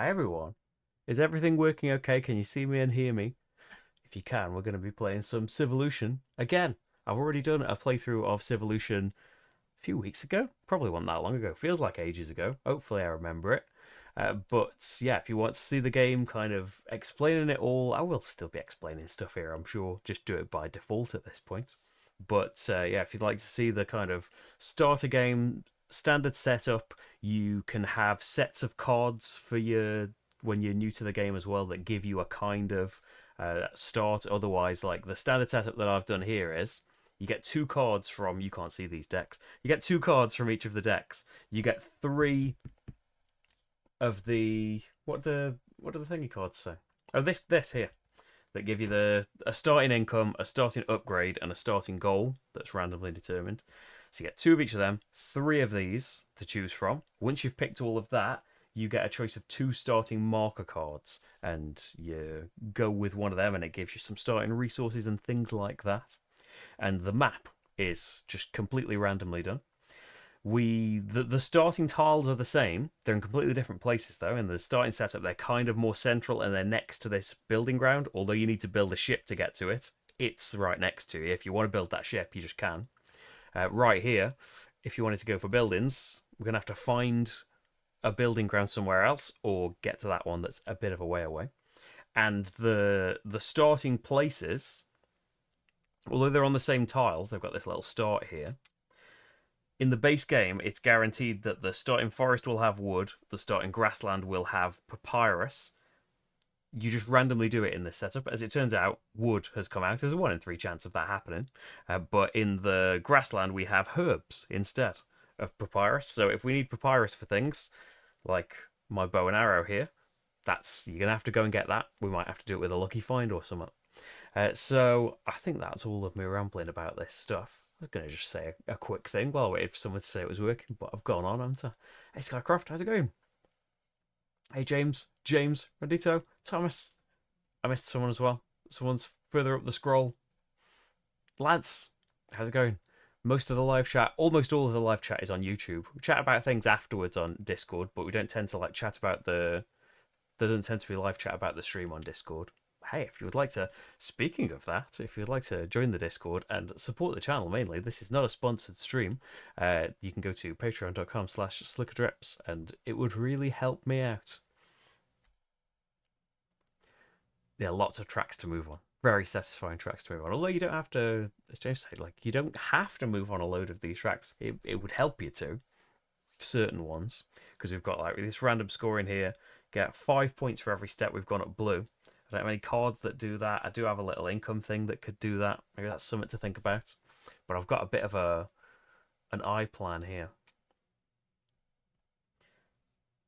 Hi everyone. Is everything working okay? Can you see me and hear me? If you can, we're going to be playing some Civolution again. I've already done a playthrough of Civolution a few weeks ago. Probably wasn't that long ago. Feels like ages ago. Hopefully I remember it. But yeah, if you want to see the game kind of explaining it all, I will still be explaining stuff here, I'm sure. Just do it by default at this point. But yeah, if you'd like to see the kind of starter game standard setup, you can have sets of cards for your when you're new to the game as well that give you a kind of start. Otherwise, like the standard setup that I've done here is you get two cards from, you can't see these decks, you get two cards from each of the decks. You get three of the what do the thingy cards say? Oh, this here that give you a starting income, a starting upgrade, and a starting goal that's randomly determined. So you get two of each of them, three of these to choose from. Once you've picked all of that, you get a choice of two starting marker cards, and you go with one of them, and it gives you some starting resources and things like that. And the map is just completely randomly done. The starting tiles are the same. They're in completely different places though. In the starting setup, they're kind of more central and they're next to this building ground. Although you need to build a ship to get to it, it's right next to you. If you want to build that ship, you just can. Right here, if you wanted to go for buildings, we're gonna have to find a building ground somewhere else or get to that one that's a bit of a way away. And the starting places, although they're on the same tiles, they've got this little start here. In the base game, it's guaranteed that the starting forest will have wood, the starting grassland will have papyrus. You just randomly do it in this setup. As it turns out, wood has come out. There's a 1 in 3 chance of that happening. But in the grassland, we have herbs instead of papyrus. So if we need papyrus for things, like my bow and arrow here, you're going to have to go and get that. We might have to do it with a lucky find or something. So I think that's all of me rambling about this stuff. I was going to just say a quick thing while I waited for someone to say it was working, but I've gone on, haven't I? Hey, Skycroft, how's it going? Hey, James, Radito, Thomas. I missed someone as well. Someone's further up the scroll. Lance, how's it going? Most of the live chat, almost all of the live chat is on YouTube. We chat about things afterwards on Discord, but we don't tend to like chat about there doesn't tend to be live chat about the stream on Discord. Hey, if you would like to, speaking of that, if you'd like to join the Discord and support the channel mainly, this is not a sponsored stream. You can go to patreon.com/slickerdrips and it would really help me out. There are lots of tracks to move on. Very satisfying tracks to move on. Although you don't have to, as James said, like you don't have to move on a load of these tracks. It would help you to certain ones because we've got like this random score in here. Get 5 points for every step we've gone up blue. I don't have any cards that do that. I do have a little income thing that could do that. Maybe that's something to think about. But I've got a bit of an eye plan here.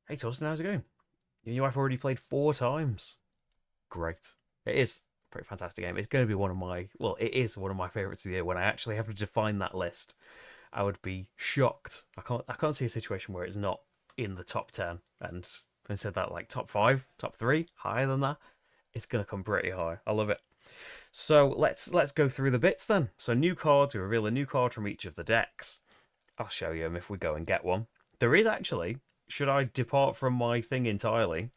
Hey Torsten, how's it going? You and your wife already played 4 times. Great. It is a pretty fantastic game. It's going to be one of my, well, it is one of my favourites of the year. When I actually have to define that list, I would be shocked. I can't see a situation where it's not in the top 10. And instead that like top 5, top 3, higher than that, it's going to come pretty high. I love it. So let's go through the bits then. So new cards, we reveal a new card from each of the decks. I'll show you them if we go and get one. There is actually, should I depart from my thing entirely,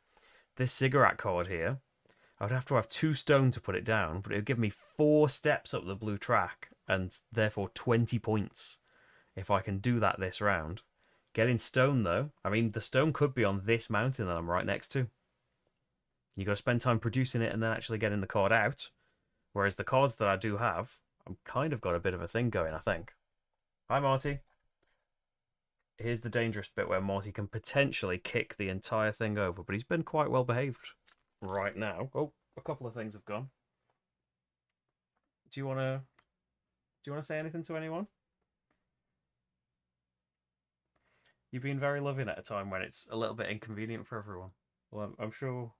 this cigarette card here, I would have to have 2 stone to put it down, but it would give me 4 steps up the blue track and therefore 20 points if I can do that this round. Getting stone though, I mean the stone could be on this mountain that I'm right next to. You got to spend time producing it and then actually getting the card out. Whereas the cards that I do have, I've kind of got a bit of a thing going, I think. Hi, Marty. Here's the dangerous bit where Marty can potentially kick the entire thing over, but he's been quite well behaved right now. Oh, a couple of things have gone. Do you want to say anything to anyone? You've been very loving at a time when it's a little bit inconvenient for everyone. Well, I'm sure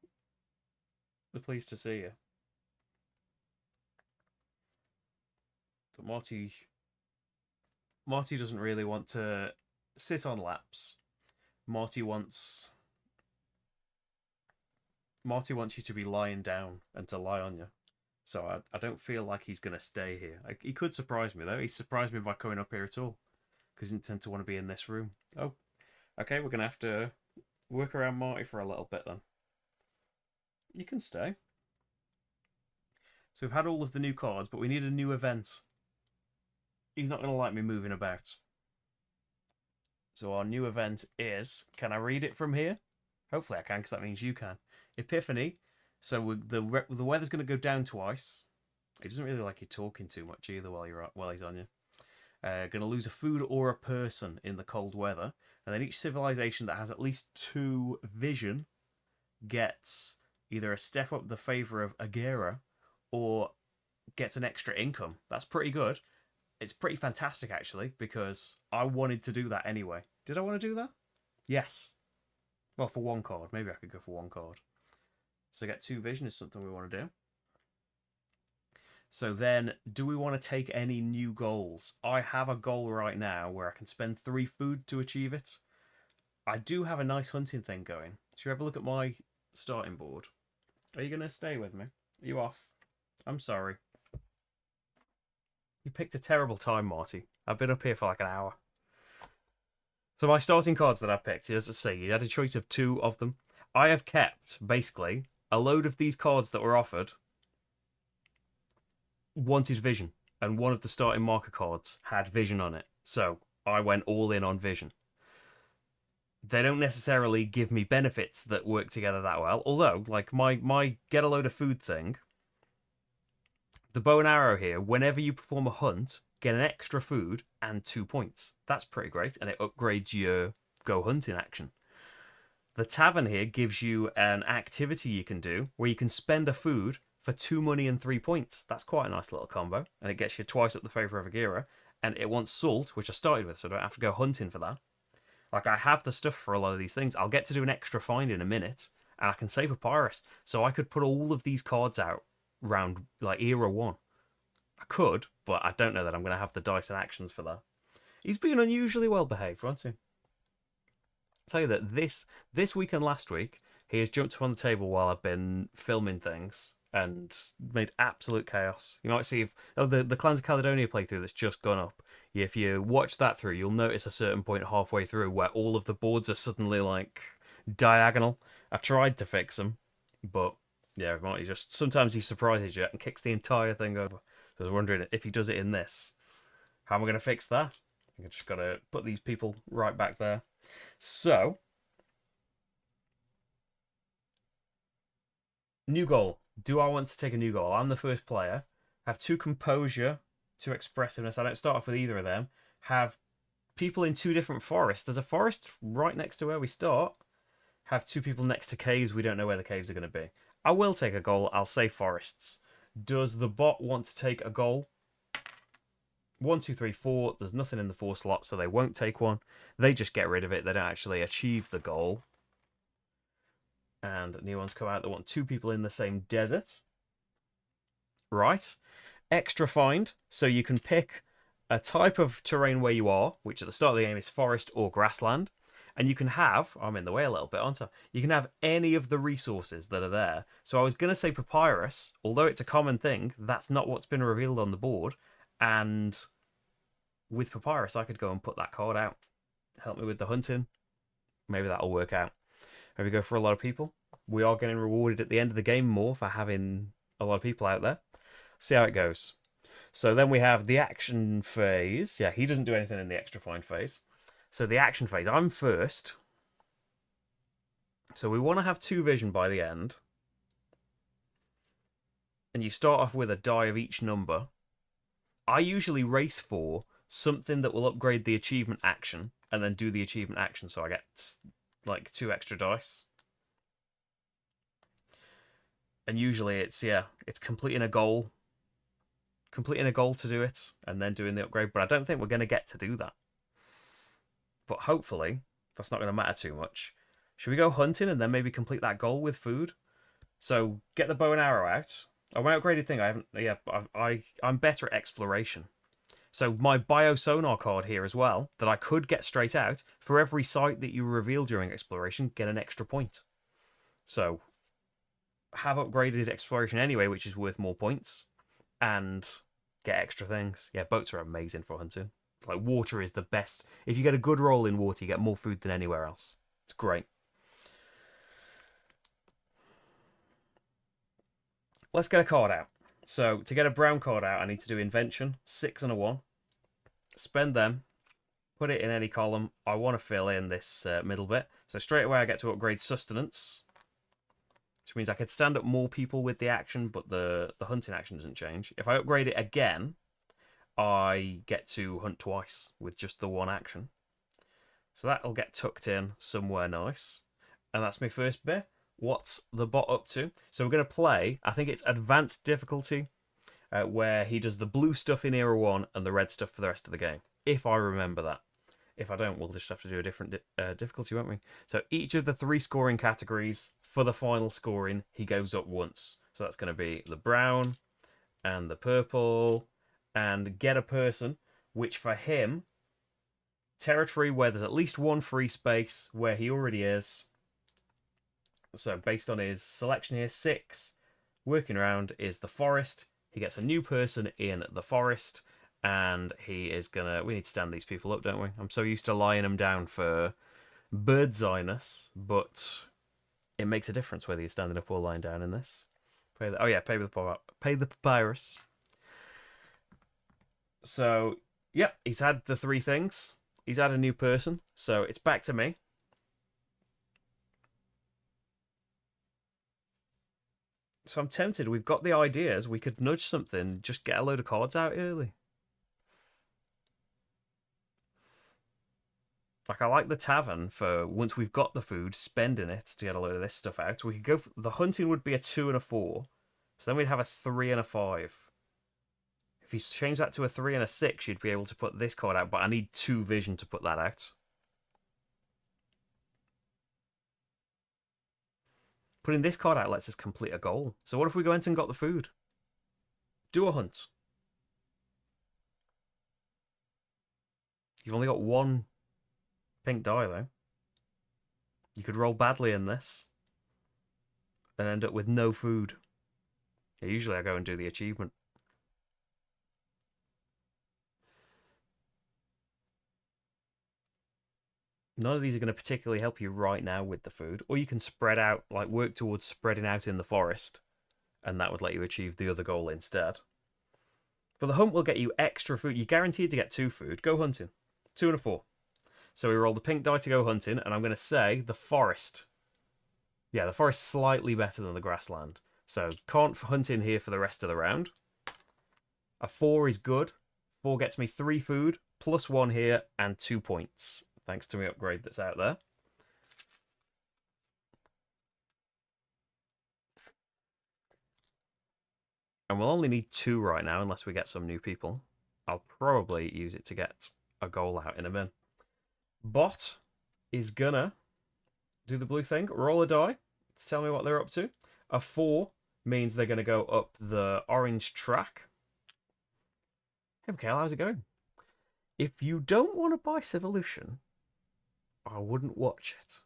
they're pleased to see you. But Marty doesn't really want to sit on laps. Marty wants you to be lying down and to lie on you. So I don't feel like he's going to stay here. He could surprise me, though. He surprised me by coming up here at all. Because he didn't tend to want to be in this room. Oh, okay, we're going to have to work around Marty for a little bit, then. You can stay. So we've had all of the new cards, but we need a new event. He's not going to like me moving about. So our new event is... Can I read it from here? Hopefully I can, because that means you can. Epiphany. So the weather's going to go down twice. He doesn't really like you talking too much either while he's on you. Going to lose a food or a person in the cold weather. And then each civilization that has at least 2 vision gets either a step up the favour of Agera or gets an extra income. That's pretty good. It's pretty fantastic, actually, because I wanted to do that anyway. Did I want to do that? Yes. Well, for 1 card. Maybe I could go for 1 card. So get 2 vision is something we want to do. So then, do we want to take any new goals? I have a goal right now where I can spend 3 food to achieve it. I do have a nice hunting thing going. Should we have a look at my starting board? Are you going to stay with me? Are you off? I'm sorry. You picked a terrible time, Marty. I've been up here for like an hour. So my starting cards that I've picked, as I say, you had a choice of 2 of them. I have kept, basically, a load of these cards that were offered wanted vision, and one of the starting marker cards had vision on it. So I went all in on vision. They don't necessarily give me benefits that work together that well. Although, like my get a load of food thing, the bow and arrow here, whenever you perform a hunt, get an extra food and 2 points. That's pretty great, and it upgrades your go hunting action. The tavern here gives you an activity you can do where you can spend a food for 2 money and 3 points. That's quite a nice little combo, and it gets you twice up the favour of Agera. And it wants salt, which I started with, so I don't have to go hunting for that. Like, I have the stuff for a lot of these things. I'll get to do an extra find in a minute, and I can say Papyrus. So I could put all of these cards out round, like, Era 1. I could, but I don't know that I'm going to have the dice and actions for that. He's been unusually well behaved, hasn't he? I'll tell you that this week and last week, he has jumped up on the table while I've been filming things and made absolute chaos. You might see the Clans of Caledonia playthrough that's just gone up. If you watch that through, you'll notice a certain point halfway through where all of the boards are suddenly like diagonal. I tried to fix them, but yeah, Marty just sometimes he surprises you and kicks the entire thing over. So I was wondering if he does it in this, how am I going to fix that? I just got to put these people right back there. So, new goal. Do I want to take a new goal? I'm the first player. Have 2 composure, 2 expressiveness. I don't start off with either of them. Have people in 2 different forests. There's a forest right next to where we start. Have 2 people next to caves. We don't know where the caves are going to be. I will take a goal. I'll say forests. Does the bot want to take a goal? 1, 2, 3, 4. There's nothing in the 4 slot, so they won't take one. They just get rid of it. They don't actually achieve the goal. And new ones come out that want 2 people in the same desert. Right. Extra find. So you can pick a type of terrain where you are, which at the start of the game is forest or grassland. And you can have, I'm in the way a little bit, aren't I? You can have any of the resources that are there. So I was going to say papyrus, although it's a common thing, that's not what's been revealed on the board. And with papyrus, I could go and put that card out. Help me with the hunting. Maybe that'll work out. Maybe go for a lot of people. We are getting rewarded at the end of the game more for having a lot of people out there. See how it goes. So then we have the action phase. Yeah, he doesn't do anything in the extra find phase. So the action phase, I'm first. So we want to have 2 vision by the end. And you start off with a die of each number. I usually race for something that will upgrade the achievement action and then do the achievement action, so I get like 2 extra dice. And usually it's completing a goal to do it and then doing the upgrade, but I don't think we're going to get to do that. But hopefully that's not going to matter too much. Should we go hunting and then maybe complete that goal with food? So get the bow and arrow out. Oh, my upgraded thing, I'm better at exploration. So my biosonar card here as well, that I could get straight out, for every site that you reveal during exploration, get an extra point. So have upgraded exploration anyway, which is worth more points, and get extra things. Yeah, boats are amazing for hunting. Like, water is the best. If you get a good roll in water, you get more food than anywhere else. It's great. let's get a card out. So to get a brown card out, I need to do invention, 6 and a 1. Spend them, put it in any column. I want to fill in this middle bit. So straight away I get to upgrade sustenance, which means I could stand up more people with the action, but the hunting action doesn't change. If I upgrade it again, I get to hunt twice with just the one action. So that'll get tucked in somewhere nice. And that's my first bit. What's the bot up to? So we're going to play, I think it's advanced difficulty, where he does the blue stuff in Era 1 and the red stuff for the rest of the game. If I remember that. If I don't, we'll just have to do a different difficulty, won't we? So each of the 3 scoring categories, for the final scoring, he goes up once. So that's going to be the brown and the purple and get a person, which for him, territory where there's at least one free space where he already is. So based on his selection here, 6, working around is the forest. He gets a new person in the forest, and he is gonna... We need to stand these people up, don't we? I'm so used to lying them down for bird's eye-ness, but it makes a difference whether you're standing up or lying down in this. Pay the papyrus. So, yep, he's had the 3 things. He's had a new person, so it's back to me. So I'm tempted. We've got the ideas. We could nudge something, just get a load of cards out early. Like, I like the tavern for once we've got the food, spending it to get a load of this stuff out. We could go... The hunting would be a 2 and a 4. So then we'd have a 3 and a 5. If you change that to a 3 and a 6, you'd be able to put this card out. But I need 2 vision to put that out. Putting this card out lets us complete a goal. So what if we went and got the food? Do a hunt. You've only got 1 pink die, though. You could roll badly in this and end up with no food. Yeah, usually I go and do the achievement. None of these are going to particularly help you right now with the food. Or you can spread out, like work towards spreading out in the forest, and that would let you achieve the other goal instead. But the hunt will get you extra food. You're guaranteed to get 2 food. Go hunting. 2 and a 4. So we roll the pink die to go hunting, and I'm going to say the forest. Yeah, the forest's slightly better than the grassland. So can't hunt in here for the rest of the round. A 4 is good. 4 gets me 3 food, plus 1 here, and 2 points. Thanks to my upgrade that's out there. And we'll only need 2 right now, unless we get some new people. I'll probably use it to get a goal out in a min. Bot is gonna do the blue thing. Roll a die to tell me what they're up to. A 4 means they're going to go up the orange track. Hey, Mikhail, how's it going? If you don't want to buy Civolution, I wouldn't watch it.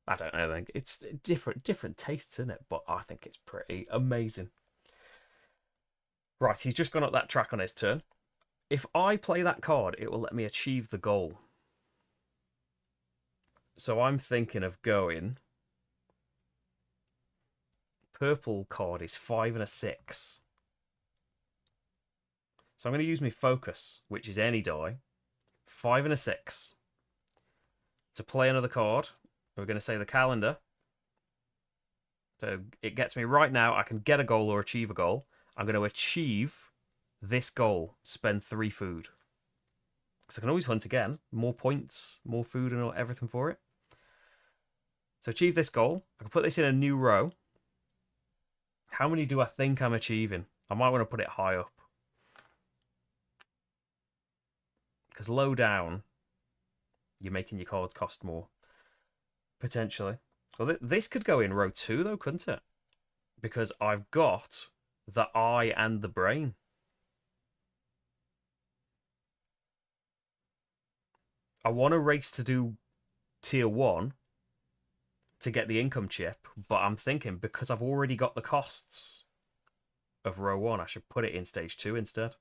I don't know, I think it's different tastes in it, but I think it's pretty amazing. Right, he's just gone up that track on his turn. If I play that card, it will let me achieve the goal. So I'm thinking of going... Purple card is 5 and a 6. So I'm going to use my focus, which is any die. 5 and a 6. To play another card, we're going to say the calendar. So it gets me right now, I can get a goal or achieve a goal. I'm going to achieve this goal, spend 3 food. Because I can always hunt again. More points, more food and everything for it. So achieve this goal. I can put this in a new row. How many do I think I'm achieving? I might want to put it high up. Because low down, you're making your cards cost more. Potentially. Well, this could go in row 2, though, couldn't it? Because I've got the eye and the brain. I want to race to do tier 1 to get the income chip, but I'm thinking because I've already got the costs of row 1, I should put it in stage 2 instead.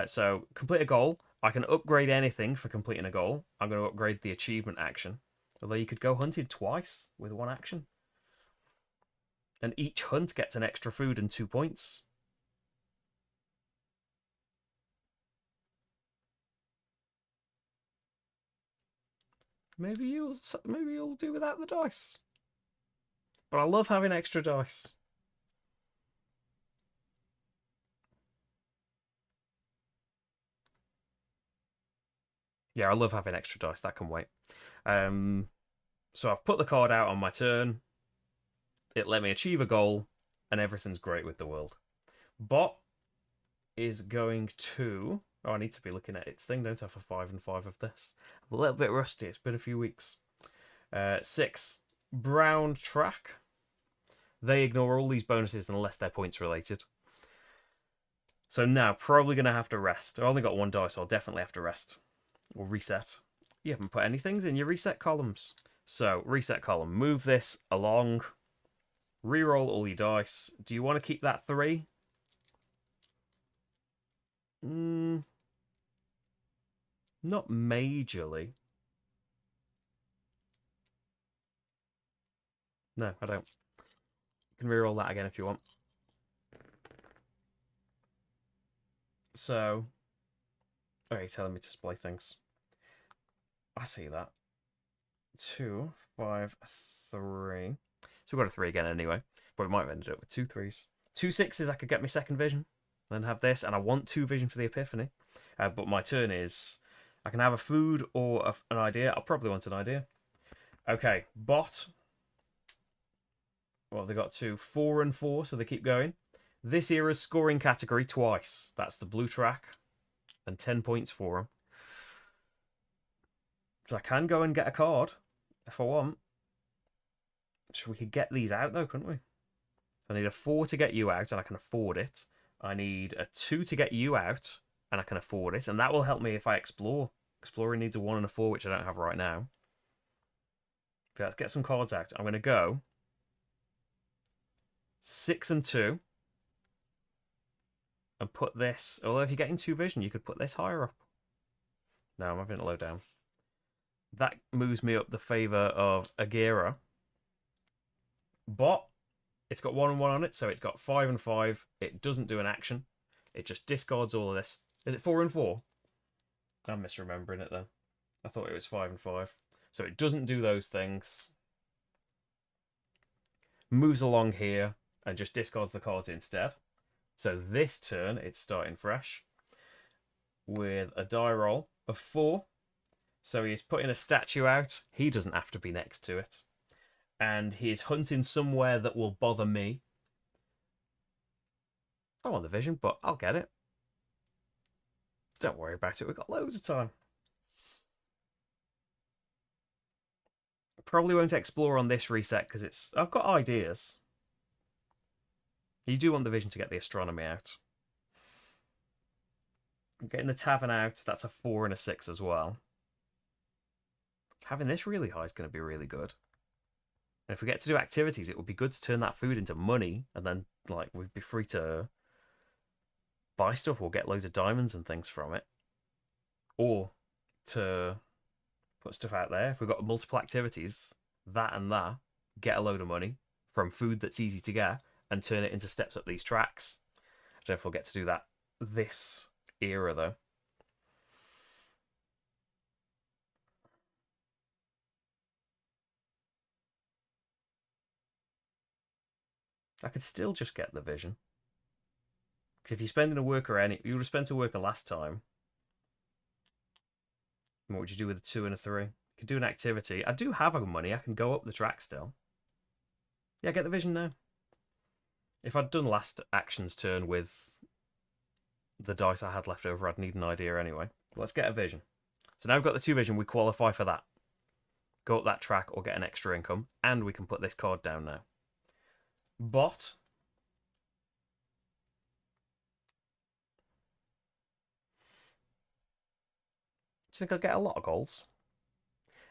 So complete a goal. I can upgrade anything for completing a goal. I'm going to upgrade the achievement action. Although you could go hunted twice with 1 action. And each hunt gets an extra food and 2 points. Maybe you'll do without the dice. But I love having extra dice. Yeah, I love having extra dice. That can wait. So I've put the card out on my turn. It let me achieve a goal, and everything's great with the world. Bot is going to... Oh, I need to be looking at its thing, don't I, for 5 and 5 of this. I'm a little bit rusty. It's been a few weeks. 6. Brown track. They ignore all these bonuses unless they're points related. So now, probably going to have to rest. I only got 1 die, so I'll definitely have to rest. Or reset. You haven't put any things in your reset columns. So, reset column. Move this along. Reroll all your dice. Do you want to keep that 3? Not majorly. No, I don't. You can reroll that again if you want. So, okay, telling me to display things. I see that. 2, 5, 3. So we've got a 3 again anyway. But we might have ended up with 2 3s. 2 6s, I could get my second vision. Then have this. And I want 2 vision for the epiphany. But my turn is... I can have a food or an idea. I'll probably want an idea. Okay, bot. Well, they got 2. 4 and 4, so they keep going. This era's scoring category twice. That's the blue track. And 10 points for them. So I can go and get a card if I want. So we could get these out though, couldn't we? I need a 4 to get you out, and I can afford it. I need a 2 to get you out, and I can afford it. And that will help me if I explore. Exploring needs a 1 and a 4, which I don't have right now. Okay, let's get some cards out. I'm going to go 6 and 2. And put this... Although if you're getting 2 vision, you could put this higher up. No, I'm having it low down. That moves me up the favour of Agira. Bot, it's got 1 and 1 on it, so it's got 5 and 5. It doesn't do an action. It just discards all of this. Is it 4 and 4? I'm misremembering it then. I thought it was 5 and 5. So it doesn't do those things. Moves along here and just discards the cards instead. So this turn, it's starting fresh with a die roll of 4. So he's putting a statue out. He doesn't have to be next to it. And he's hunting somewhere that will bother me. I want the vision, but I'll get it. Don't worry about it. We've got loads of time. Probably won't explore on this reset because it's... I've got ideas. You do want the vision to get the astronomy out. Getting the tavern out, that's a 4 and a 6 as well. Having this really high is going to be really good. And if we get to do activities, it would be good to turn that food into money, and then like we'd be free to buy stuff or get loads of diamonds and things from it. Or to put stuff out there. If we've got multiple activities, that and that, get a load of money from food that's easy to get and turn it into steps up these tracks. I don't know if we'll get to do that this era though. I could still just get the vision. Because if you're spending a worker you would have spent a worker last time. What would you do with a 2 and a 3? You could do an activity. I do have money. I can go up the track still. Yeah, get the vision now. If I'd done last action's turn with the dice I had left over, I'd need an idea anyway. Let's get a vision. So now we've got the 2 vision. We qualify for that. Go up that track or get an extra income. And we can put this card down now. Bot. Do you think I'll get a lot of goals?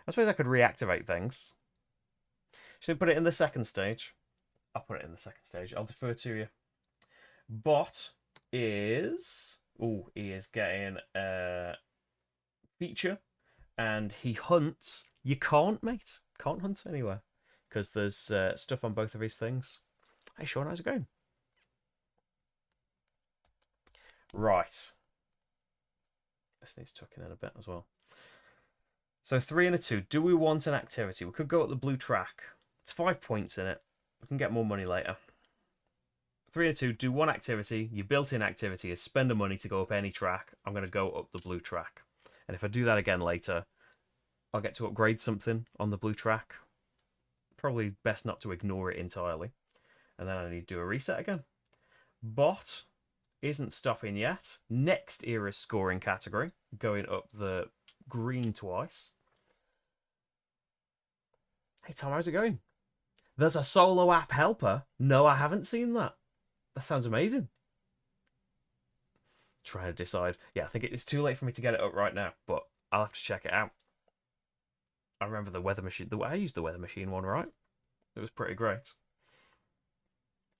I suppose I could reactivate things. Should I put it in the second stage? I'll put it in the second stage. I'll defer to you. Bot is... Oh, he is getting a feature. And he hunts. You can't, mate. Can't hunt anywhere. Because there's stuff on both of his things. Hey Sean, how's it going? Right. This needs tucking in a bit as well. So 3 and a 2. Do we want an activity? We could go up the blue track. It's 5 points in it. We can get more money later. 3 and a 2. Do one activity. Your built-in activity is spend the money to go up any track. I'm going to go up the blue track. And if I do that again later, I'll get to upgrade something on the blue track. Probably best not to ignore it entirely. And then I need to do a reset again. Bot isn't stopping yet. Next era scoring category. Going up the green twice. Hey Tom, how's it going? There's a solo app helper? No, I haven't seen that. That sounds amazing. Trying to decide. Yeah, I think it's too late for me to get it up right now, but I'll have to check it out. I remember the weather machine. I used the weather machine one, right? It was pretty great.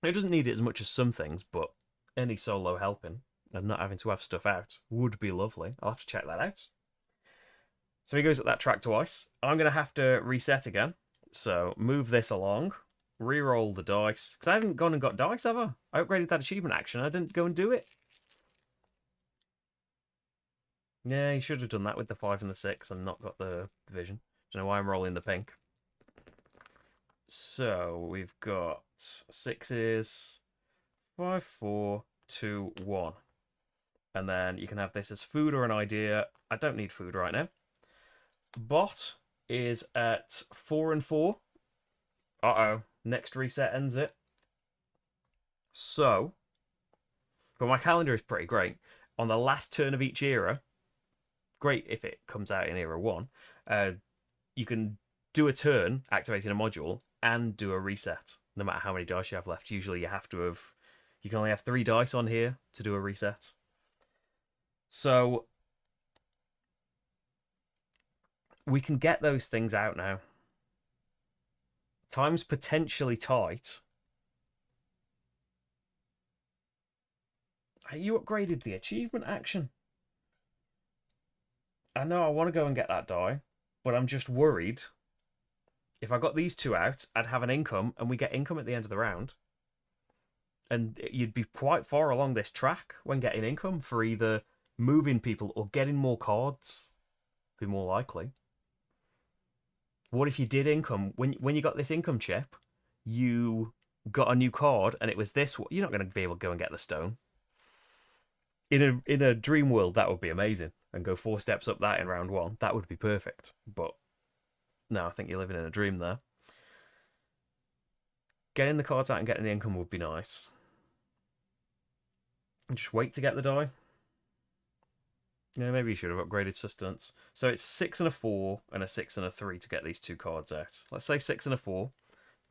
It doesn't need it as much as some things, but any solo helping and not having to have stuff out would be lovely. I'll have to check that out. So he goes up that track twice. I'm going to have to reset again. So move this along. Reroll the dice. Because I haven't gone and got dice, have I? I upgraded that achievement action. I didn't go and do it. Yeah, you should have done that with the 5 and the 6 and not got the division. Don't know why I'm rolling the pink. So we've got 6s. 5, 4, 2, 1. And then you can have this as food or an idea. I don't need food right now. Bot is at 4 and 4. Uh-oh. Next reset ends it. So, but my calendar is pretty great. On the last turn of each era, great if it comes out in era 1, you can do a turn activating a module and do a reset, no matter how many dice you have left. Usually you can only have 3 dice on here to do a reset. So we can get those things out now. Time's potentially tight. You upgraded the achievement action. I know I want to go and get that die, but I'm just worried. If I got these 2 out, I'd have an income, and we get income at the end of the round. And you'd be quite far along this track when getting income for either moving people or getting more cards. Be more likely. What if you did income when you got this income chip? You got a new card and it was this. You're not going to be able to go and get the stone. In a dream world, that would be amazing, and go 4 steps up that in round 1. That would be perfect. But no, I think you're living in a dream there. Getting the cards out and getting the income would be nice. And just wait to get the die. Yeah, maybe you should have upgraded sustenance. So it's 6 and a 4 and a 6 and a 3 to get these 2 cards out. Let's say 6 and a 4.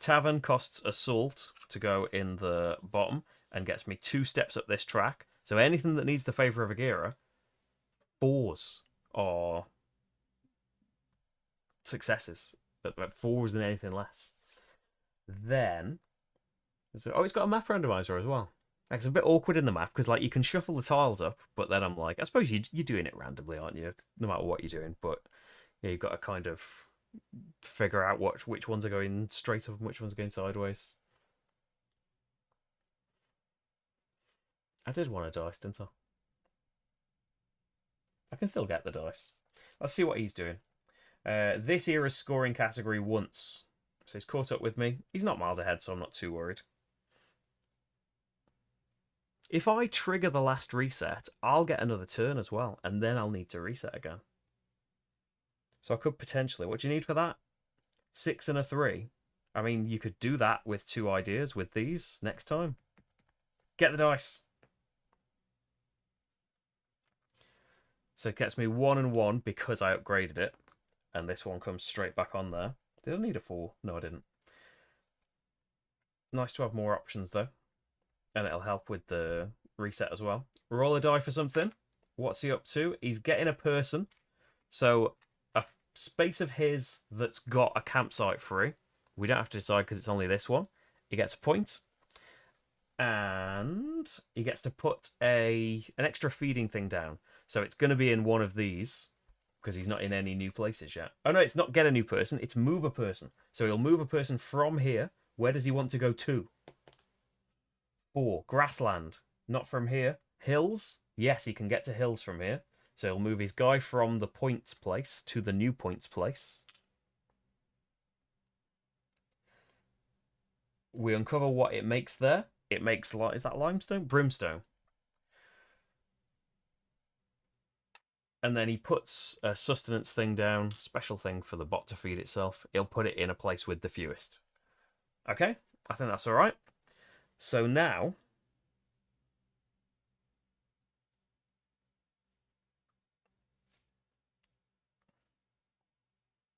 Tavern costs assault to go in the bottom and gets me 2 steps up this track. So anything that needs the favour of Agira, 4s are successes. But 4s and anything less. Then, oh, it's got a map randomizer as well. It's a bit awkward in the map because, like, you can shuffle the tiles up, but then I'm like, I suppose you're doing it randomly, aren't you? No matter what you're doing, but yeah, you've got to kind of figure out which ones are going straight up and which ones are going sideways. I did want a dice, didn't I? I can still get the dice. Let's see what he's doing. This era's scoring category once. So he's caught up with me. He's not miles ahead, so I'm not too worried. If I trigger the last reset, I'll get another turn as well, and then I'll need to reset again. So I could potentially... What do you need for that? 6 and a 3. I mean, you could do that with 2 ideas with these next time. Get the dice. So it gets me 1 and 1 because I upgraded it. And this one comes straight back on there. Did I need a 4? No, I didn't. Nice to have more options, though. And it'll help with the reset as well. Roll a die for something. What's he up to? He's getting a person. So a space of his that's got a campsite free. We don't have to decide because it's only this one. He gets a point. And he gets to put an extra feeding thing down. So it's going to be in one of these because he's not in any new places yet. Oh, no, it's not get a new person. It's move a person. So he'll move a person from here. Where does he want to go to? 4. Grassland. Not from here. Hills. Yes, he can get to hills from here. So he'll move his guy from the points place to the new points place. We uncover what it makes there. It makes, is that limestone? Brimstone. And then he puts a sustenance thing down, special thing for the bot to feed itself. He'll put it in a place with the fewest. Okay, I think that's all right. So now,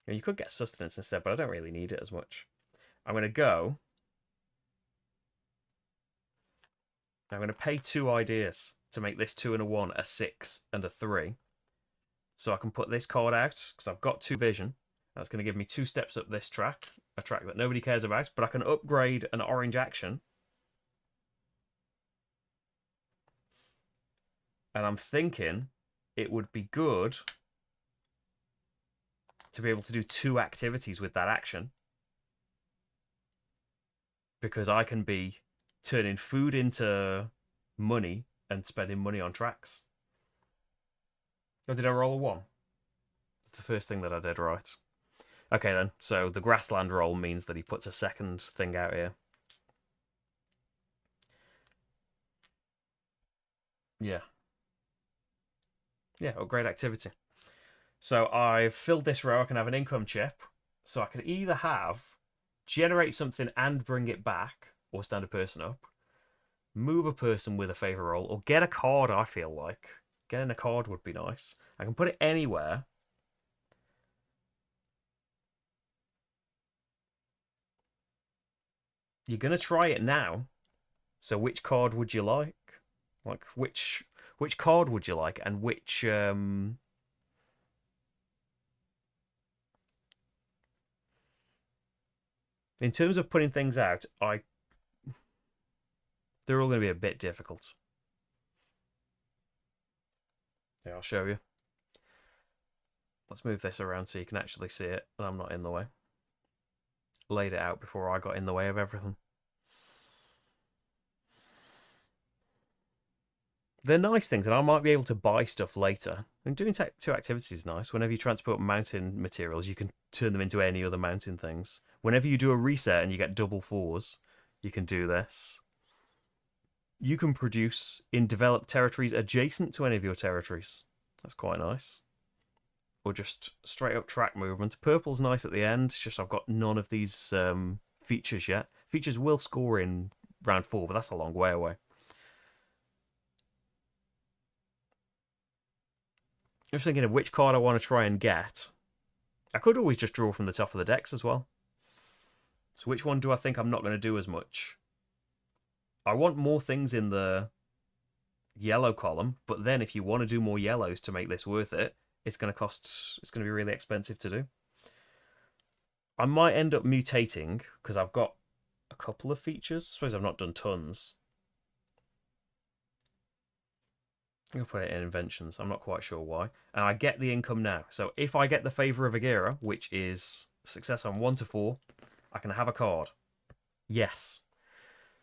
you could get sustenance instead, but I don't really need it as much. I'm going to pay 2 ideas to make this 2 and a 1, a 6 and a 3. So I can put this card out because I've got 2 vision. That's going to give me 2 steps up this track, a track that nobody cares about, but I can upgrade an orange action. And I'm thinking it would be good to be able to do 2 activities with that action. Because I can be turning food into money and spending money on tracks. Or did I roll a 1? It's the first thing that I did right. Okay then, so the grassland roll means that he puts a second thing out here. Yeah. Yeah, upgrade activity. So I've filled this row, I can have an income chip. So I can either have generate something and bring it back, or stand a person up, move a person with a favor roll, or get a card, I feel like. Getting a card would be nice. I can put it anywhere. You're going to try it now. So which card would you like? Like, which card would you like? And which... In terms of putting things out, they're all going to be a bit difficult. Yeah, I'll show you. Let's move this around so you can actually see it and I'm not in the way. Laid it out before I got in the way of everything. They're nice things, and I might be able to buy stuff later. And doing 2 activities is nice. Whenever you transport mountain materials, you can turn them into any other mountain things. Whenever you do a reset and you get double 4s, you can do this. You can produce in developed territories adjacent to any of your territories. That's quite nice. Or just straight up track movement. Purple's nice at the end. It's just I've got none of these features yet. Features will score in round 4, but that's a long way away. I'm just thinking of which card I want to try and get. I could always just draw from the top of the decks as well. So which one do I think I'm not going to do as much? I want more things in the yellow column, but then if you want to do more yellows to make this worth it, it's going to be really expensive to do. I might end up mutating because I've got a couple of features. I suppose I've not done tons. I'm going to put it in inventions. I'm not quite sure why. And I get the income now. So if I get the Favour of Agera, which is success on 1 to 4, I can have a card. Yes.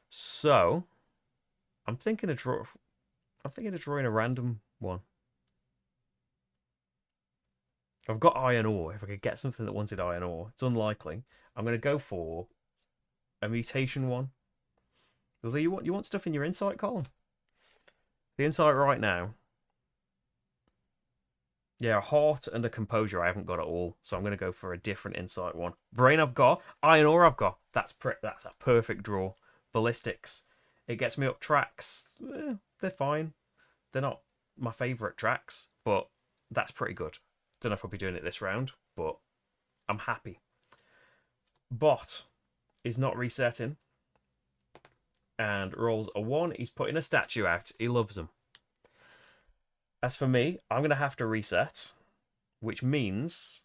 So I'm thinking of drawing a random one. I've got iron ore. If I could get something that wanted iron ore, it's unlikely. I'm going to go for a mutation one. Although you want stuff in your insight column. The insight right now. Yeah, a heart and a composure I haven't got at all, so I'm going to go for a different insight one. Brain I've got, iron ore I've got. That's a perfect draw. Ballistics. It gets me up tracks. They're fine. They're not my favourite tracks, but that's pretty good. Don't know if I'll be doing it this round, but I'm happy. Bot is not resetting and rolls a 1. He's putting a statue out. He loves them. As for me, I'm going to have to reset, which means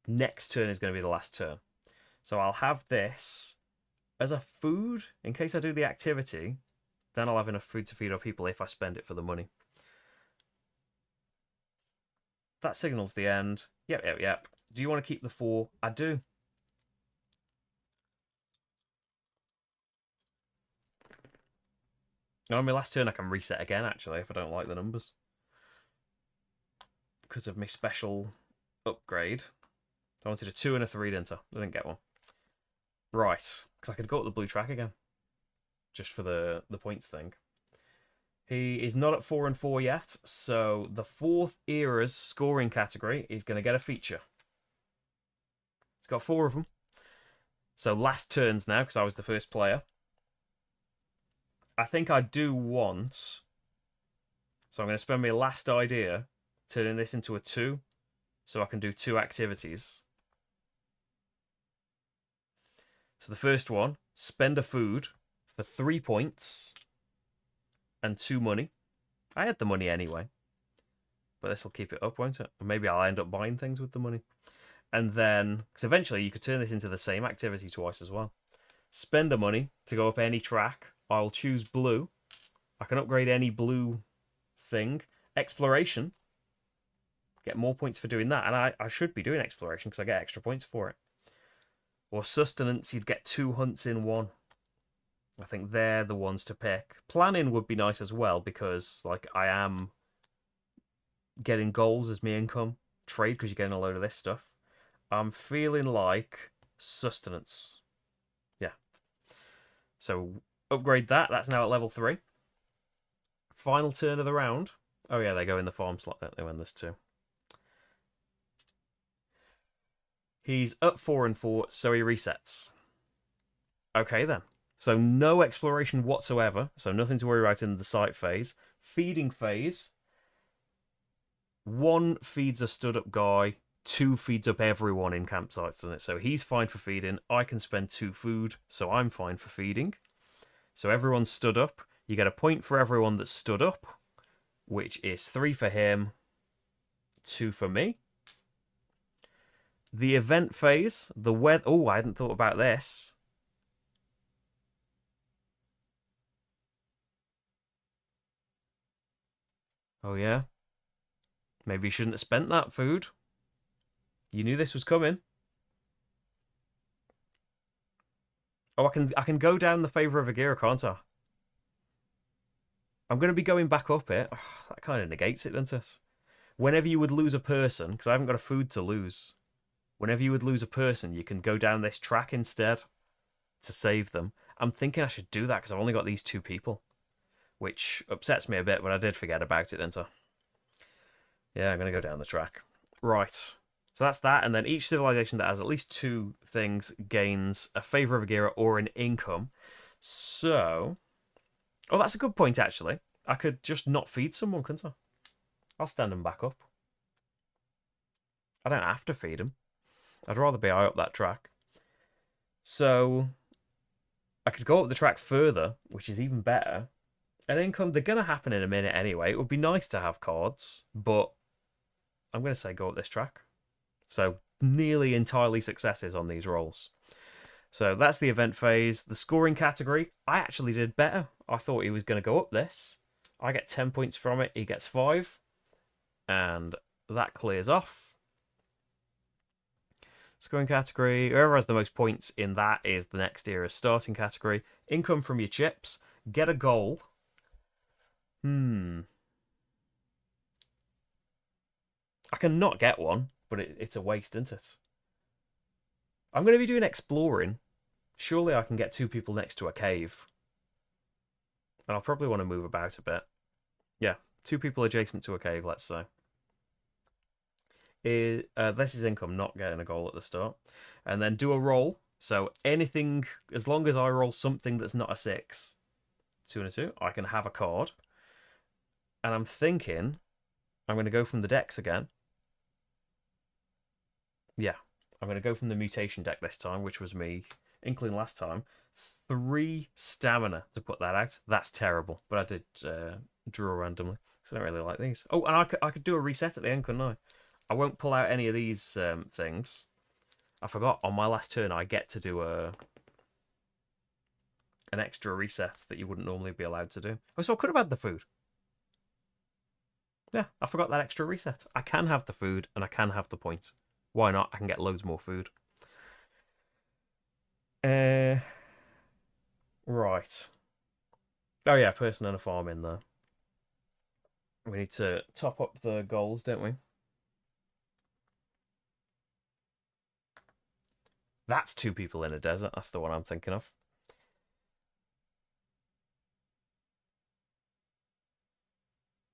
next turn is going to be the last turn. So I'll have this as a food in case I do the activity. Then I'll have enough food to feed our people if I spend it for the money. That signals the end. Yep. Do you want to keep the 4? I do. And on my last turn, I can reset again, actually, if I don't like the numbers. Because of my special upgrade. I wanted a 2 and a 3, didn't I? I didn't get one. Right, because I could go up the blue track again. Just for the points thing. He is not at 4 and 4 yet, so the 4th era's scoring category is going to get a feature. It's got 4 of them. So last turns now, because I was the first player. I think I do want... So I'm going to spend my last idea turning this into a 2, so I can do 2 activities. So the first one, spend a food for 3 points and 2 money. I had the money anyway, but this will keep it up, won't it? Or maybe I'll end up buying things with the money. And then, because eventually you could turn this into the same activity twice as well. Spend the money to go up any track. I'll choose blue. I can upgrade any blue thing. Exploration. Get more points for doing that. And I should be doing exploration because I get extra points for it. Or sustenance, you'd get 2 hunts in 1. I think they're the ones to pick. Planning would be nice as well because, like, I am getting goals as my income. Trade because you're getting a load of this stuff. I'm feeling like sustenance. Yeah. So upgrade that. That's now at level 3. Final turn of the round. Oh yeah, they go in the farm slot, don't they, when there's 2. He's up 4 and 4, so he resets. Okay then. So no exploration whatsoever. So nothing to worry about in the site phase. Feeding phase. 1 feeds a stood up guy. 2 feeds up everyone in campsites, doesn't it? So he's fine for feeding. I can spend 2 food, so I'm fine for feeding. So everyone's stood up. You get a point for everyone that's stood up, which is 3 for him, 2 for me. The event phase, the weather... Oh, I hadn't thought about this. Oh, yeah? Maybe you shouldn't have spent that food. You knew this was coming. Oh, I can go down the favour of Agira, can't I? I'm going to be going back up it. Oh, that kind of negates it, doesn't it? Whenever you would lose a person, because I haven't got a food to lose. Whenever you would lose a person, you can go down this track instead to save them. I'm thinking I should do that because I've only got these 2 people. Which upsets me a bit, but I did forget about it, didn't I? Yeah, I'm going to go down the track. Right. So that's that, and then each civilization that has at least 2 things gains a favour of Agira or an income. So... Oh, that's a good point, actually. I could just not feed someone, couldn't I? I'll stand them back up. I don't have to feed them. I'd rather be high up that track. So I could go up the track further, which is even better. An income, they're going to happen in a minute anyway. It would be nice to have cards, but I'm going to say go up this track. So nearly entirely successes on these rolls. So that's the event phase. The scoring category, I actually did better. I thought he was going to go up this. I get 10 points from it. He gets 5. And that clears off. Scoring category. Whoever has the most points in that is the next era's starting category. Income from your chips. Get a goal. I can not get one, but it's a waste, isn't it? I'm going to be doing exploring. Surely I can get 2 people next to a cave. And I'll probably want to move about a bit. Yeah, 2 people adjacent to a cave, let's say. This is income, not getting a goal at the start. And then do a roll. So anything, as long as I roll something that's not a 6, 2 and a 2, I can have a card. And I'm thinking I'm going to go from the decks again. Yeah, I'm going to go from the mutation deck this time, which was me inkling last time. 3 stamina to put that out. That's terrible, but I did draw randomly, so I don't really like these. Oh, and I could do a reset at the end, couldn't I? I won't pull out any of these things. I forgot, on my last turn I get to do an extra reset that you wouldn't normally be allowed to do. Oh, so I could have had the food. Yeah, I forgot that extra reset. I can have the food and I can have the point. Why not? I can get loads more food. Right. Oh yeah, person and a farm in there. We need to top up the goals, don't we? That's two people in a desert. That's the one I'm thinking of.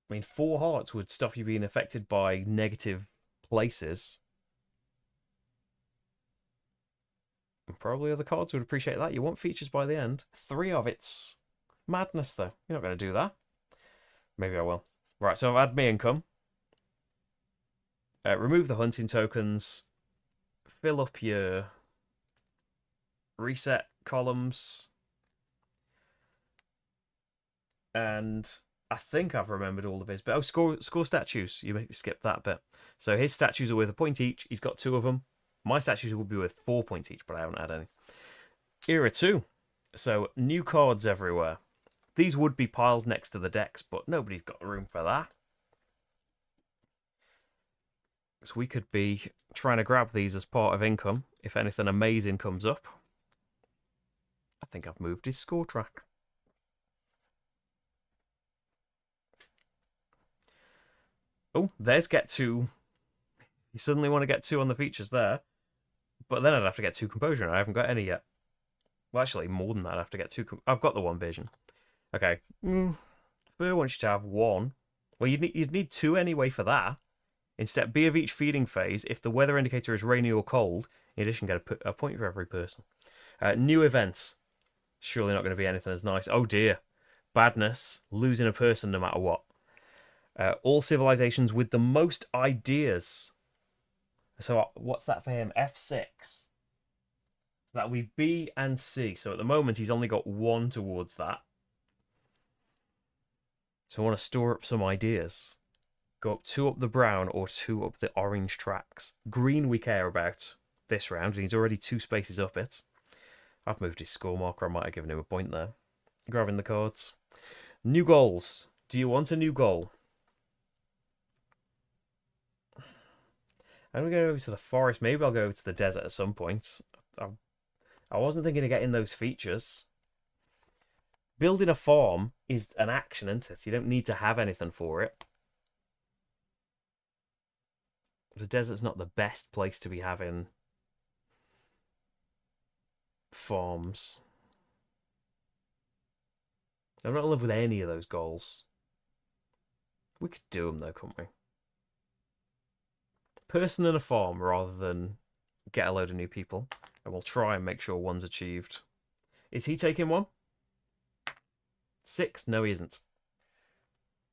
I mean, 4 hearts would stop you being affected by negative places. And probably other cards would appreciate that. You want features by the end. 3 of it's madness, though. You're not going to do that. Maybe I will. Right, so I've add me income. Remove the hunting tokens. Fill up your reset columns. And I think I've remembered all of his. But score statues. You make me skip that bit. So his statues are worth a point each. He's got 2 of them. My statues will be worth 4 points each, but I haven't had any. Era 2. So new cards everywhere. These would be piled next to the decks, but nobody's got room for that. So we could be trying to grab these as part of income if anything amazing comes up. I think I've moved his score track. Oh, there's get 2. You suddenly want to get 2 on the features there. But then I'd have to get 2 composure, and I haven't got any yet. Well, actually, more than that, I'd have to get 2. I've got the 1 vision. Okay. Fur wants you to have 1. Well, you'd need 2 anyway for that. Instead, be of each feeding phase. If the weather indicator is rainy or cold, in addition, get a point for every person. New events. Surely not going to be anything as nice. Oh dear. Badness. Losing a person no matter what. All civilizations with the most ideas. So what's that for him? F6. That will be B and C. So at the moment, he's only got 1 towards that. So I want to store up some ideas. Go up 2 up the brown or 2 up the orange tracks. Green we care about this round, and he's already 2 spaces up it. I've moved his score marker. I might have given him a point there. Grabbing the cards. New goals. Do you want a new goal? I'm going to go over to the forest. Maybe I'll go over to the desert at some point. I wasn't thinking of getting those features. Building a farm is an action, isn't it? So you don't need to have anything for it. The desert's not the best place to be having farms. I'm not in love with any of those goals. We could do them though, couldn't we? Person and a farm rather than get a load of new people. And we'll try and make sure 1's achieved. Is he taking 1? 6? No, he isn't.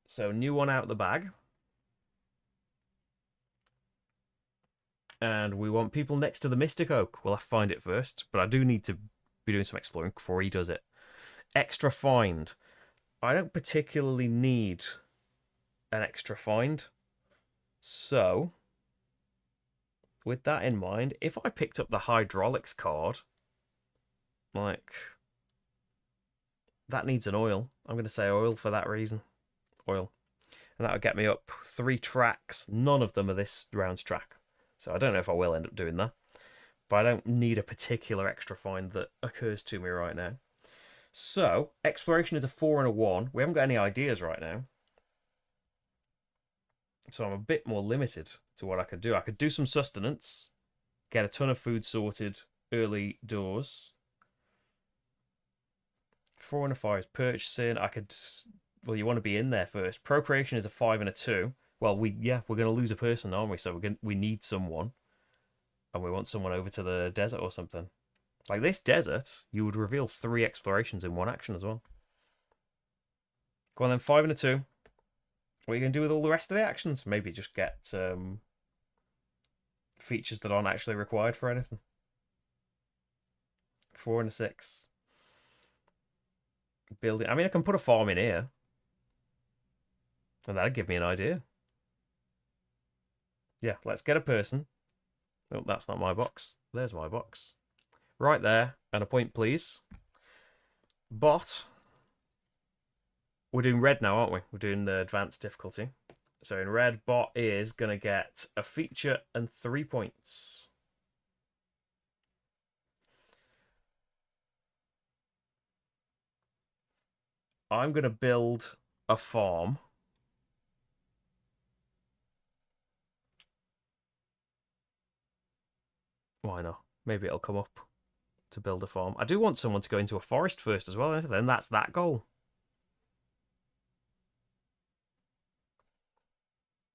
So new 1 out of the bag. And we want people next to the Mystic Oak. We'll have to find it first. But I do need to be doing some exploring before he does it. Extra find. I don't particularly need an extra find. So, with that in mind, if I picked up the hydraulics card, like, that needs an oil. I'm going to say oil for that reason. Oil. And that would get me up 3 tracks. None of them are this round's track. So I don't know if I will end up doing that. But I don't need a particular extra find that occurs to me right now. So, exploration is a 4 and a 1. We haven't got any ideas right now. So I'm a bit more limited to what I could do. I could do some sustenance, get a ton of food sorted early doors. 4 and a 5 is purchasing. I could... Well, you want to be in there first. Procreation is a 5 and a 2. Well, we're going to lose a person, aren't we? So we need someone. And we want someone over to the desert or something. Like this desert, you would reveal 3 explorations in 1 action as well. Go on then, 5 and a 2. What are you going to do with all the rest of the actions? Maybe just get features that aren't actually required for anything. 4 and a 6. Building. I mean, I can put a farm in here. And that'd give me an idea. Yeah, let's get a person. Oh, that's not my box. There's my box. Right there. And a point, please. Bot. We're doing red now, aren't we? We're doing the advanced difficulty. So in red, bot is going to get a feature and 3 points. I'm going to build a farm. Why not? Maybe it'll come up to build a farm. I do want someone to go into a forest first as well. Then that's that goal.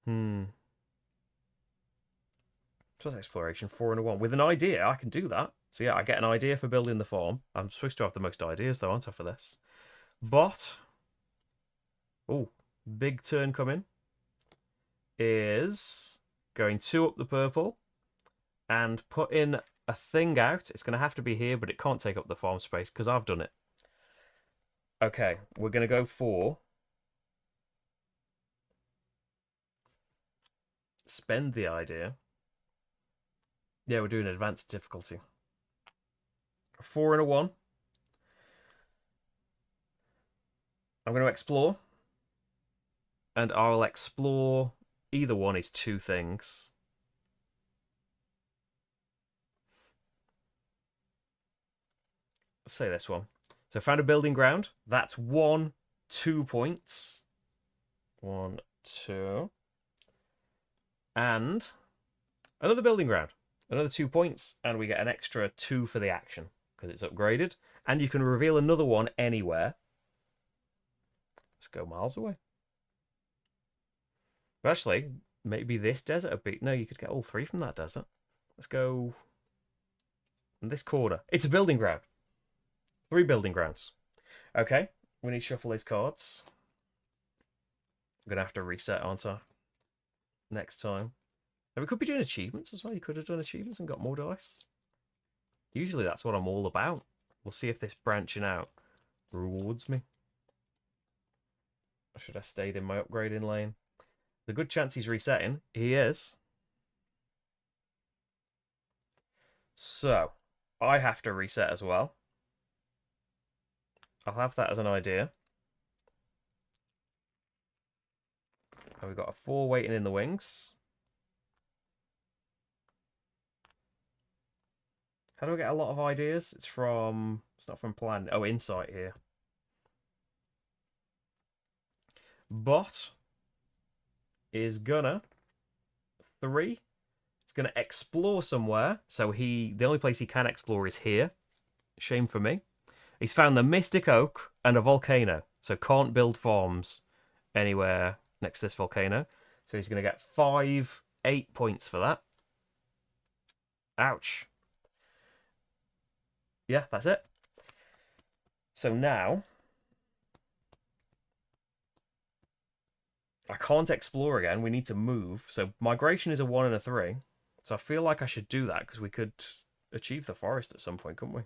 So that's exploration 4 and a 1. With an idea, I can do that. So yeah, I get an idea for building the farm. I'm supposed to have the most ideas though, aren't I, for this? But, oh, big turn coming is going 2 up the purple and put in a thing out. It's going to have to be here, but it can't take up the farm space because I've done it. Okay, we're going to go for spend the idea. Yeah, we're doing advanced difficulty. 4 and a 1. I'm going to explore. And I'll explore. Either one is 2 things. Let's say this one. So found a building ground. That's 1, 2 points. 1, 2. And another building ground. Another 2 points. And we get an extra 2 for the action because it's upgraded. And you can reveal another one anywhere. Let's go miles away. But actually, maybe this desert would be... No, you could get all 3 from that desert. Let's go in this corner. It's a building ground. 3 building grounds. Okay, we need to shuffle these cards. I'm going to have to reset, aren't I? Next time. And we could be doing achievements as well. You could have done achievements and got more dice. Usually that's what I'm all about. We'll see if this branching out rewards me. Or should I have stayed in my upgrading lane? There's a good chance he's resetting. He is. So, I have to reset as well. I'll have that as an idea. And we've got a 4 waiting in the wings. How do I get a lot of ideas? It's not from plan. Oh, insight here. Bot is gonna 3. It's gonna explore somewhere. So the only place he can explore is here. Shame for me. He's found the Mystic Oak and a volcano. So can't build farms anywhere next to this volcano. So he's gonna get 5, 8 points for that. Ouch. Yeah, that's it. So now I can't explore again. We need to move. So migration is a 1 and a 3. So I feel like I should do that because we could achieve the forest at some point, couldn't we?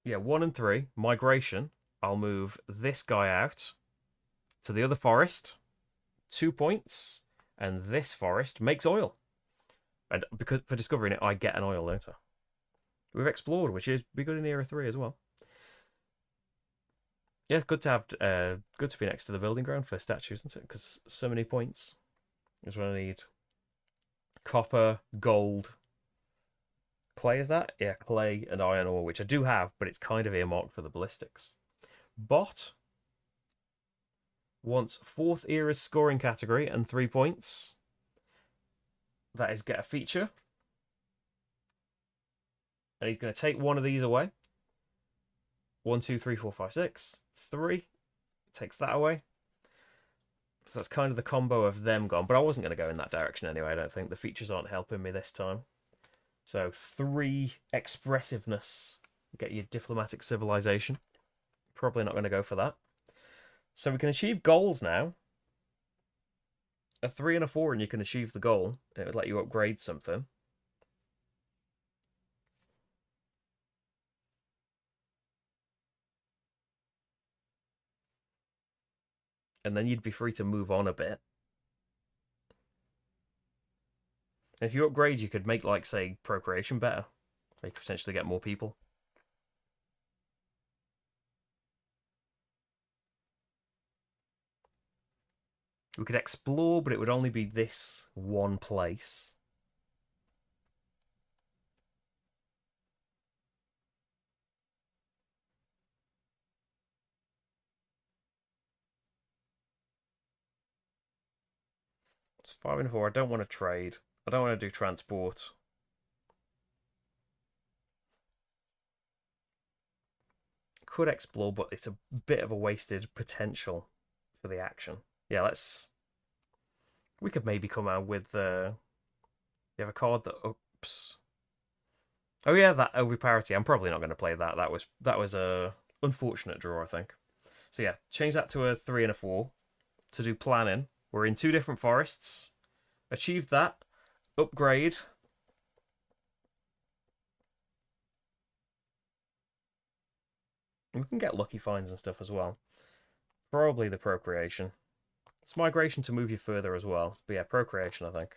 Yeah, 1 and 3. Migration. I'll move this guy out to the other forest. 2 points. And this forest makes oil. And because for discovering it, I get an oil later. We've explored, which is be good in era 3 as well. Yeah, good to have. Good to be next to the building ground for statues, isn't it? Because so many points is what I need. Copper, gold, clay. Is that? Yeah, clay and iron ore, which I do have, but it's kind of earmarked for the ballistics. Bot wants 4th era's scoring category and 3 points. That is get a feature. And he's going to take one of these away. 1, 2, 3, 4, 5, 6. 3. Takes that away. So that's kind of the combo of them gone. But I wasn't going to go in that direction anyway, I don't think. The features aren't helping me this time. So 3 expressiveness. Get your diplomatic civilization. Probably not going to go for that. So we can achieve goals now. A 3 and a 4 and you can achieve the goal. It would let you upgrade something. And then you'd be free to move on a bit. And if you upgrade, you could make, like, say, procreation better. You could potentially get more people. We could explore, but it would only be this one place. It's 5 and 4. I don't want to trade. I don't want to do transport. Could explore, but it's a bit of a wasted potential for the action. Yeah, let's... We could maybe come out with... You have a card that ups... Oh yeah, that overparity. I'm probably not going to play that. That was a unfortunate draw, I think. So yeah, change that to a 3 and a 4 to do planning. We're in 2 different forests. Achieved that. Upgrade. We can get lucky finds and stuff as well. Probably the procreation. It's migration to move you further as well. But yeah, procreation, I think.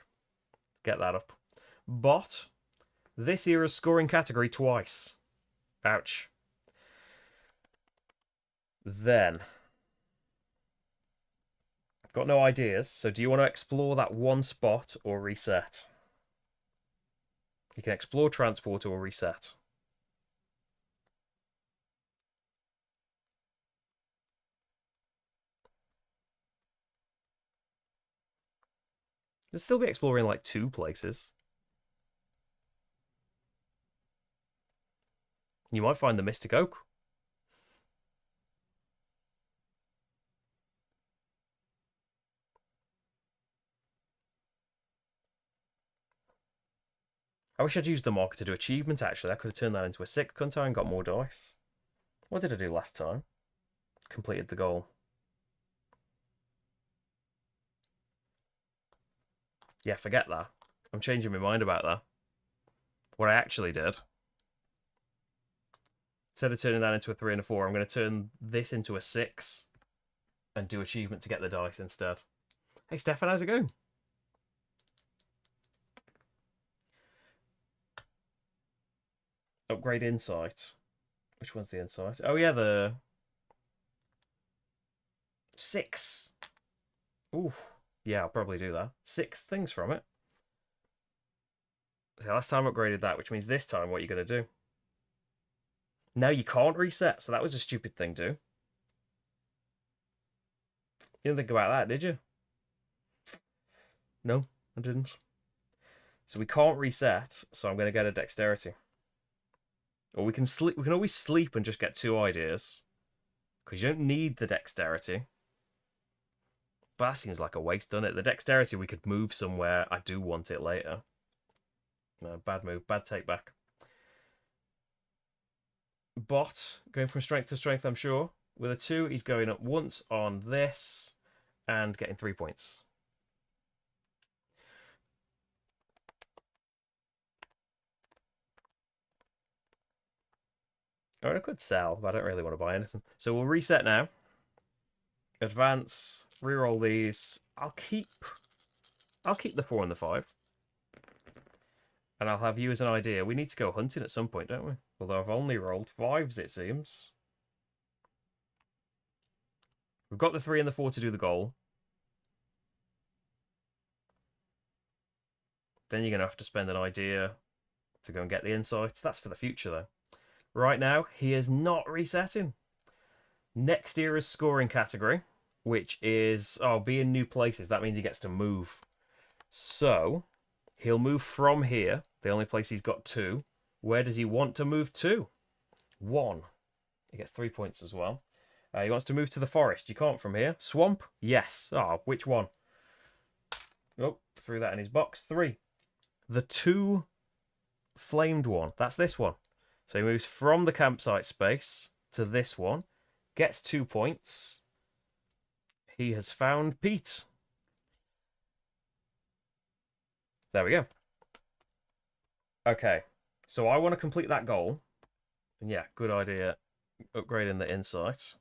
Get that up. Bot. This era's scoring category twice. Ouch. Then. I've got no ideas, so do you want to explore that one spot or reset? You can explore, transport, or reset. You'll still be exploring like 2 places. You might find the Mystic Oak. I wish I'd used the marker to do achievement, actually. I could have turned that into a 6, couldn't I, and got more dice. What did I do last time? Completed the goal. Yeah, forget that. I'm changing my mind about that. What I actually did, instead of turning that into a 3 and a 4, I'm going to turn this into a 6 and do achievement to get the dice instead. Hey, Stefan, how's it going? Upgrade insight. Which one's the insight? Oh, yeah, the 6. Ooh. Yeah, I'll probably do that. 6 things from it. So last time I upgraded that, which means this time what are you going to do? Now you can't reset, so that was a stupid thing to do. You didn't think about that, did you? No, I didn't. So we can't reset, so I'm going to get a dexterity. Or we can sleep. We can always sleep and just get 2 ideas. Because you don't need the dexterity. But that seems like a waste, doesn't it? The dexterity we could move somewhere. I do want it later. No, bad move. Bad take back. Bot, going from strength to strength, I'm sure. With a 2, he's going up once on this and getting 3 points. I could sell, but I don't really want to buy anything. So we'll reset now. Advance, reroll these. I'll keep the 4 and the 5. And I'll have you as an idea. We need to go hunting at some point, don't we? Although I've only rolled 5s, it seems. We've got the 3 and the 4 to do the goal. Then you're going to have to spend an idea to go and get the insight. That's for the future, though. Right now, he is not resetting. Next era's scoring category, which is, be in new places. That means he gets to move. So, he'll move from here. The only place he's got 2. Where does he want to move to? 1. He gets 3 points as well. He wants to move to the forest. You can't from here. Swamp? Yes. Which one? Oh, threw that in his box. 3. The 2 flamed one. That's this one. So he moves from the campsite space to this one. Gets 2 points. He has found Pete. There we go. Okay. So I want to complete that goal. And yeah, good idea. Upgrading the insight.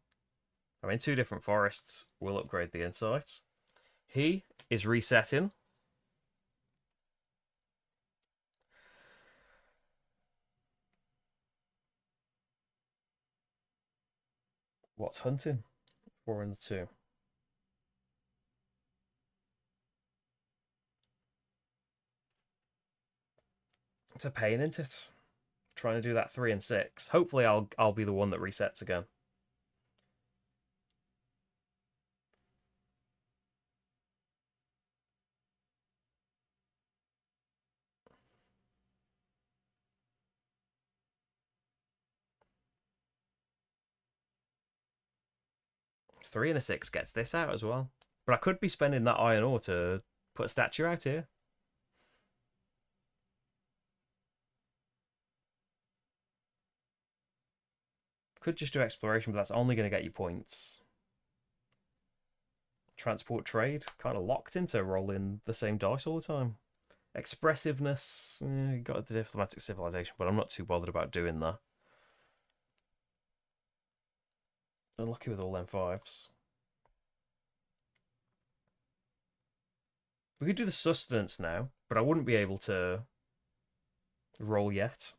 I'm in 2 different forests. We'll upgrade the insight. He is resetting. What's hunting? 4 and the 2. It's a pain, isn't it? Trying to do that 3 and 6. Hopefully I'll be the one that resets again. 3 and a 6 gets this out as well. But I could be spending that iron ore to put a statue out here. Could just do exploration, but that's only going to get you points. Transport trade, kind of locked into rolling the same dice all the time. Expressiveness, got the diplomatic civilization, but I'm not too bothered about doing that. Unlucky with all them 5s. We could do the sustenance now, but I wouldn't be able to roll yet.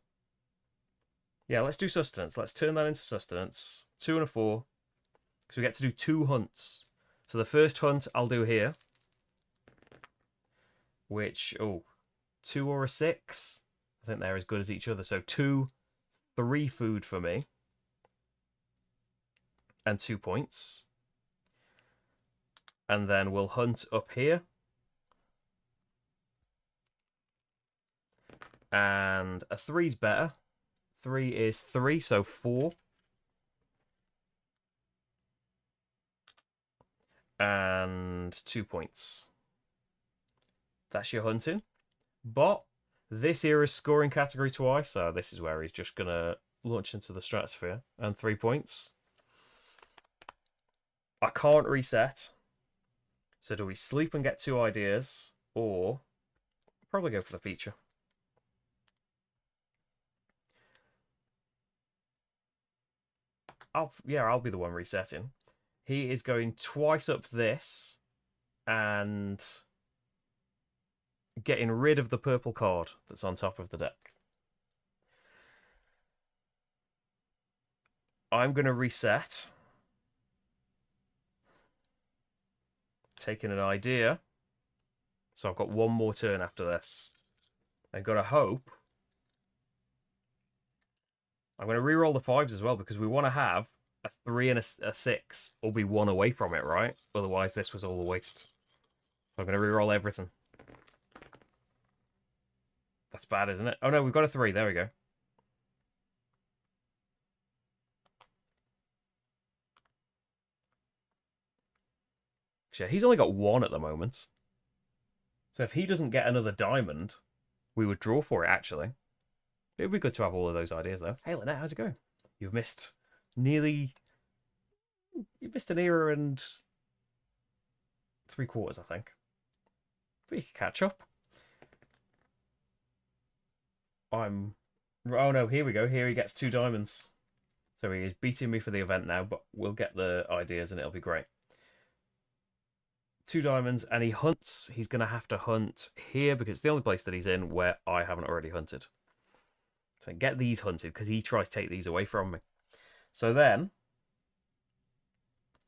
Yeah, let's do sustenance. Let's turn that into sustenance. 2 and a 4. So we get to do 2 hunts. So the first hunt I'll do here. Which, 2 or a 6. I think they're as good as each other. So 2, 3 food for me. And 2 points. And then we'll hunt up here. And a 3's better. 3 is 3, so 4. And 2 points. That's your hunting. But this here is scoring category twice, so this is where he's just going to launch into the stratosphere. And 3 points. I can't reset. So do we sleep and get 2 ideas? Or probably go for the feature. I'll be the one resetting. He is going twice up this and getting rid of the purple card that's on top of the deck. I'm going to reset. Taking an idea. So I've got 1 more turn after this. I've got to hope. I'm going to re-roll the 5s as well because we want to have a 3 and a 6 or be 1 away from it, right? Otherwise, this was all a waste. So I'm going to re-roll everything. That's bad, isn't it? Oh, no, we've got a 3. There we go. Actually, he's only got 1 at the moment. So if he doesn't get another diamond, we would draw for it, actually. It would be good to have all of those ideas, though. Hey, Lynette, how's it going? You've missed nearly... You've missed an era and 3/4, I think. But you can catch up. Oh, no, here we go. Here he gets 2 diamonds. So he is beating me for the event now, but we'll get the ideas and it'll be great. 2 diamonds, and he hunts. He's going to have to hunt here because it's the only place that he's in where I haven't already hunted. So get these hunted because he tries to take these away from me. So then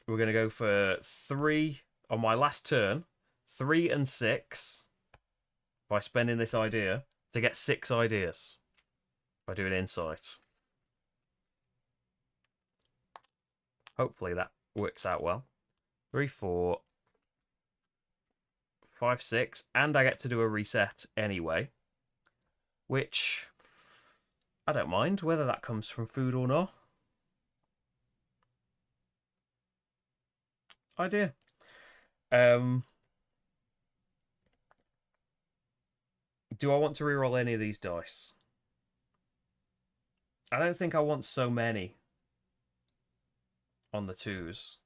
we're going to go for 3 on my last turn. 3 and 6 by spending this idea to get 6 ideas by doing insight. Hopefully that works out well. 3, 4, 5, 6, and I get to do a reset anyway, which I don't mind whether that comes from food or not. Idea. Do I want to reroll any of these dice? I don't think I want so many on the 2s.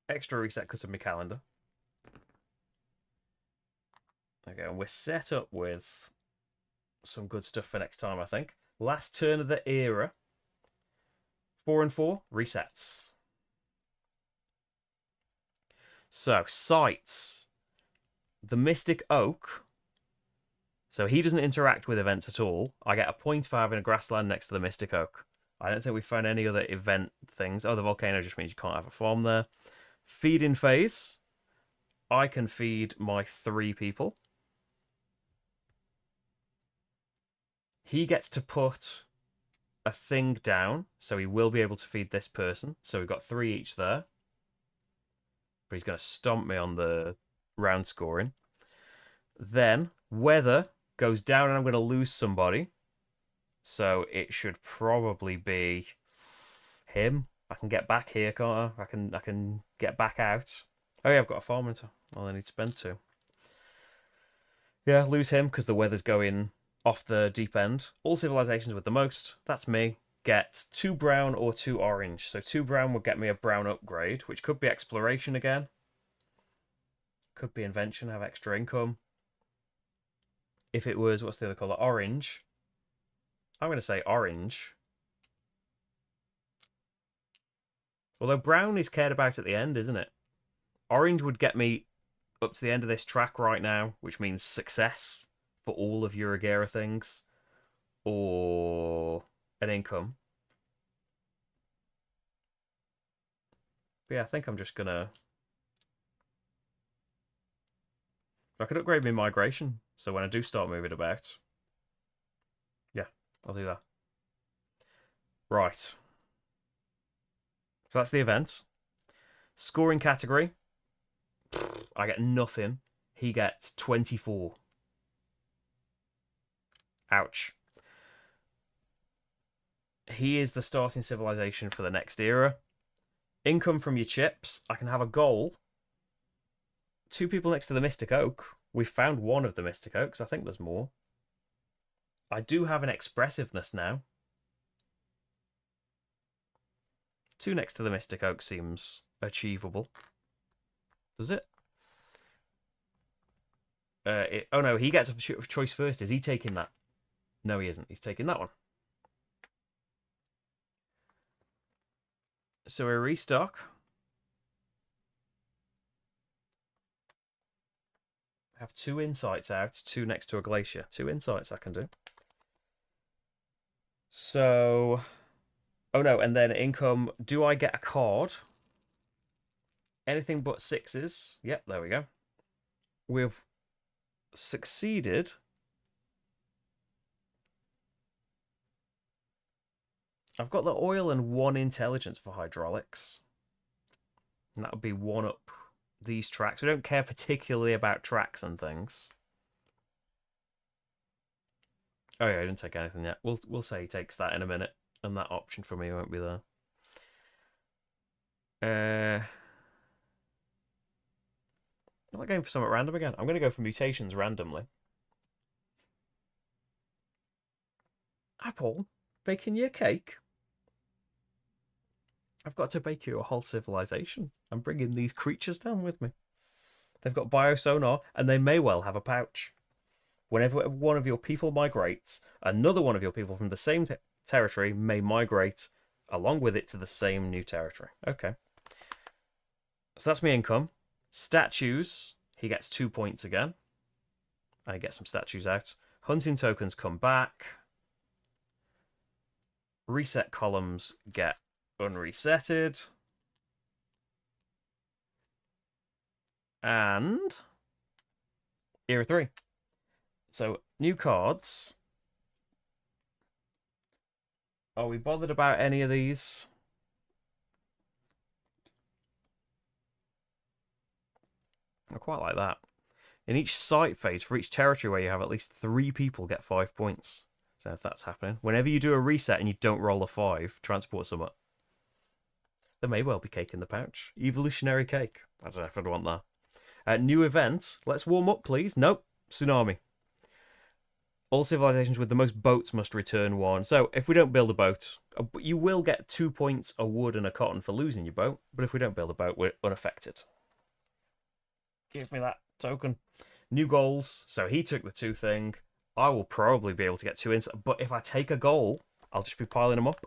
Extra reset because of my calendar. Okay, and we're set up with some good stuff for next time, I think. Last turn of the era. 4 and 4, resets. So, sites. The Mystic Oak. So he doesn't interact with events at all. I get a point for having a grassland next to the Mystic Oak. I don't think we found any other event things. Oh, the volcano just means you can't have a farm there. Feeding phase. I can feed my 3 people. He gets to put a thing down, so he will be able to feed this person. So we've got 3 each there. But he's going to stomp me on the round scoring. Then weather goes down and I'm going to lose somebody. So it should probably be him. I can get back here, can't I? I can get back out. Oh yeah, I've got a farm into. Well, I need to spend two. Yeah, lose him because the weather's going off the deep end. All civilizations with the most, that's me, get 2 brown or 2 orange. So 2 brown would get me a brown upgrade, which could be exploration again. Could be invention, have extra income. If it was, what's the other colour? Orange. I'm going to say orange. Although brown is cared about at the end, isn't it? Orange would get me up to the end of this track right now, which means success for all of Uragera things, or an income. But yeah, I think I'm just gonna. I could upgrade my migration, so when I do start moving about, yeah, I'll do that. Right. So that's the event. Scoring category. I get nothing. He gets 24. Ouch. He is the starting civilization for the next era. Income from your chips. I can have a goal. 2 people next to the Mystic Oak. We've found one of the Mystic Oaks. I think there's more. I do have an expressiveness now. 2 next to the Mystic Oak seems achievable. Does it? Oh no, he gets a choice first. Is he taking that? No, he isn't. He's taking that one. So a restock. Have 2 insights out, 2 next to a glacier. 2 insights I can do. So, oh no, and then income. Do I get a card? Anything but 6s. Yep, there we go. We've succeeded. I've got the oil and 1 intelligence for hydraulics. And that would be 1 up these tracks. We don't care particularly about tracks and things. Oh yeah, I didn't take anything yet. We'll say he takes that in a minute, and that option for me won't be there. I'm not going for something random again. I'm going to go for mutations randomly. Hi, Paul. Baking you a cake? I've got to bake you a whole civilization. I'm bringing these creatures down with me. They've got biosonar, and they may well have a pouch. Whenever one of your people migrates, another one of your people from the same territory may migrate along with it to the same new territory. Okay. So that's my income. Statues, he gets 2 points again. I get some statues out. Hunting tokens come back. Reset columns get unresetted. And Era 3. So, new cards. Are we bothered about any of these? I quite like that. In each site phase, for each territory where you have at least 3 people get 5 points. So if that's happening. Whenever you do a reset and you don't roll a 5, transport some up. There may well be cake in the pouch. Evolutionary cake. I don't know if I'd want that. New event. Let's warm up, please. Nope. Tsunami. All civilizations with the most boats must return 1. So if we don't build a boat, you will get 2 points, a wood and a cotton for losing your boat. But if we don't build a boat, we're unaffected. Give me that token. New goals. So he took the 2 thing. I will probably be able to get 2 insights. But if I take a goal, I'll just be piling them up.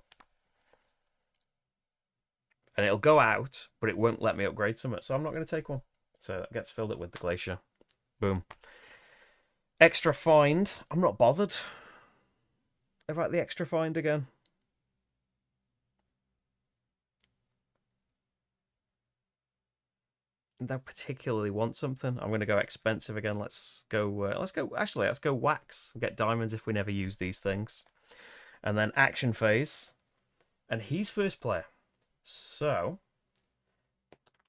And it'll go out, but it won't let me upgrade something. So I'm not going to take one. So that gets filled up with the glacier. Boom. Extra find. I'm not bothered about the extra find again. And don't particularly want something. I'm going to go expensive again. Let's go wax. We'll get diamonds if we never use these things. And then action phase. And he's first player. So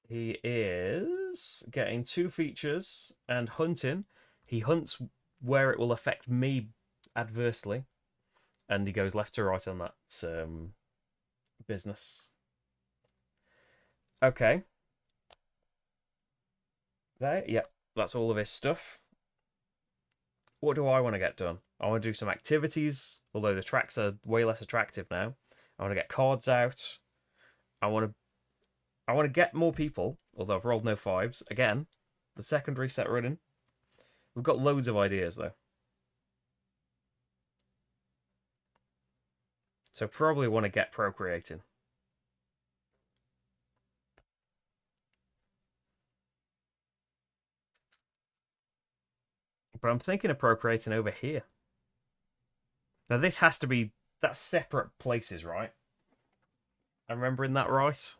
he is getting 2 features and hunting. He hunts where it will affect me adversely. And he goes left to right on that business. Okay. There, yep. That's all of his stuff. What do I want to get done? I want to do some activities, although the tracks are way less attractive now. I want to get cards out. I want to get more people, although I've rolled no fives. Again, the second reset running. We've got loads of ideas though. So probably want to get procreating. But I'm thinking of procreating over here. Now this has to be, that's separate places, right? I'm remembering that right?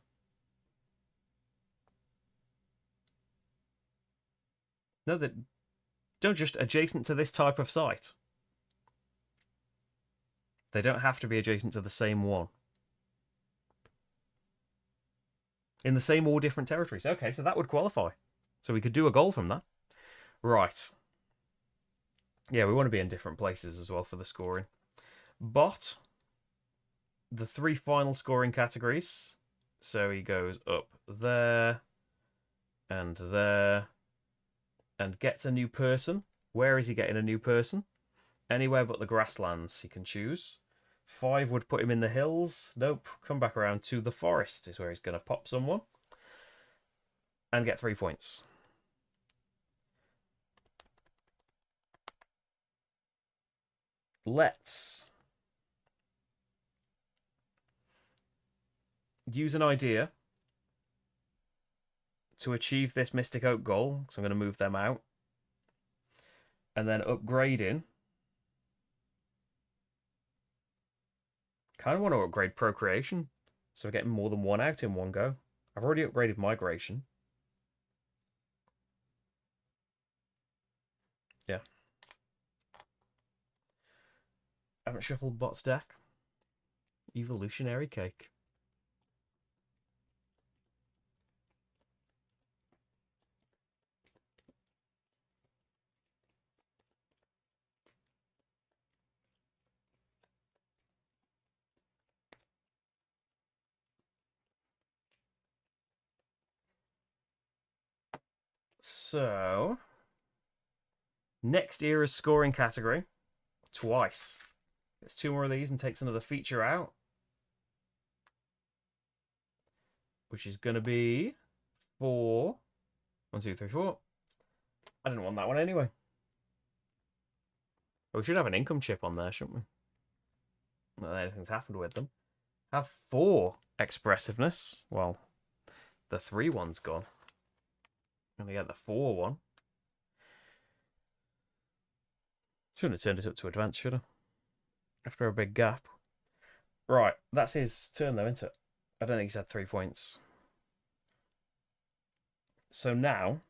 No, that don't just adjacent to this type of site. They don't have to be adjacent to the same one. In the same or different territories. Okay, so that would qualify. So we could do a goal from that. Right. Yeah, we want to be in different places as well for the scoring. But the three final scoring categories. So he goes up there and gets a new person. Where is he getting a new person? Anywhere but the grasslands he can choose. 5 would put him in the hills. Nope. Come back around to the forest is where he's going to pop someone. And get 3 points. Let's use an idea to achieve this Mystic Oak goal. So I'm going to move them out. And then upgrading. Kind of want to upgrade Procreation. So we're getting more than one out in one go. I've already upgraded Migration. Yeah. I haven't shuffled Bot's deck. Evolutionary Cake. So, next era's scoring category, twice. Gets 2 more of these and takes another feature out. Which is going to be 4. 1, 2, 3, 4. I didn't want that one anyway. We should have an income chip on there, shouldn't we? Well, anything's happened with them. Have 4 expressiveness. Well, the 3 one's gone. Only get the 4 one. Shouldn't have turned it up to advanced, should I? After a big gap. Right, that's his turn though, isn't it? I don't think he's had 3 points. So now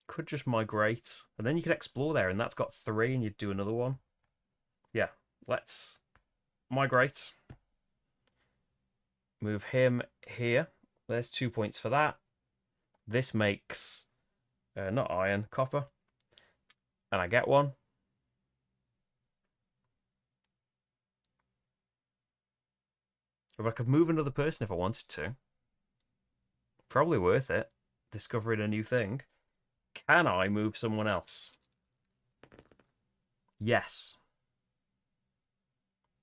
could just migrate. And then you could explore there, and that's got 3, and you'd do another one. Yeah, let's migrate. Move him here. There's 2 points for that. This makes, not iron, copper. And I get 1. But I could move another person if I wanted to. Probably worth it. Discovering a new thing. Can I move someone else? Yes.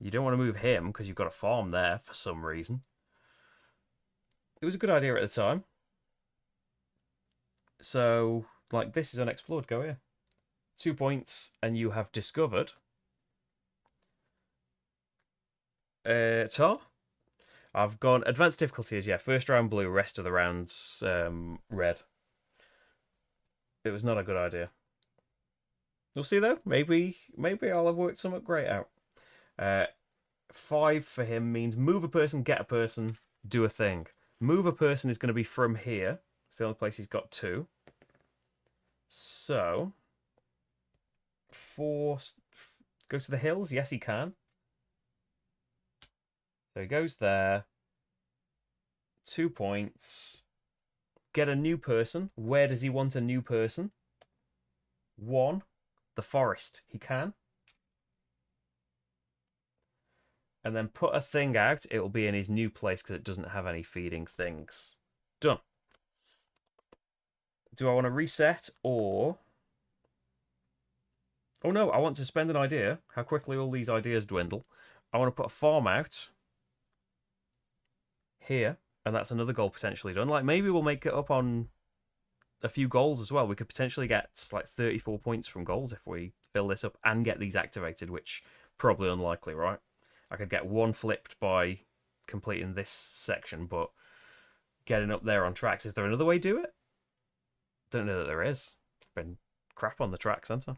You don't want to move him because you've got a farm there for some reason. It was a good idea at the time. So, like, this is unexplored. Go here. 2 points, and you have discovered Tar. I've gone advanced difficulty is, yeah, first round blue, rest of the rounds red. It was not a good idea. We'll see though. Maybe I'll have worked something great out. 5 for him means move a person, get a person, do a thing. Move a person is going to be from here. It's the only place he's got 2. So Go to the hills? Yes, he can. So he goes there. 2 points. Get a new person. Where does he want a new person? 1. The forest. He can. And then put a thing out. It will be in his new place because it doesn't have any feeding things. Done. Do I want to reset or... Oh no, I want to spend an idea. How quickly all these ideas dwindle. I want to put a farm out here, and that's another goal potentially done. Like, maybe we'll make it up on a few goals as well. We could potentially get like 34 points from goals if we fill this up and get these activated, which probably unlikely, right? I could get 1 flipped by completing this section, but getting up there on tracks, is there another way to do it? Don't know that there is. It's been crap on the tracks, hasn't it?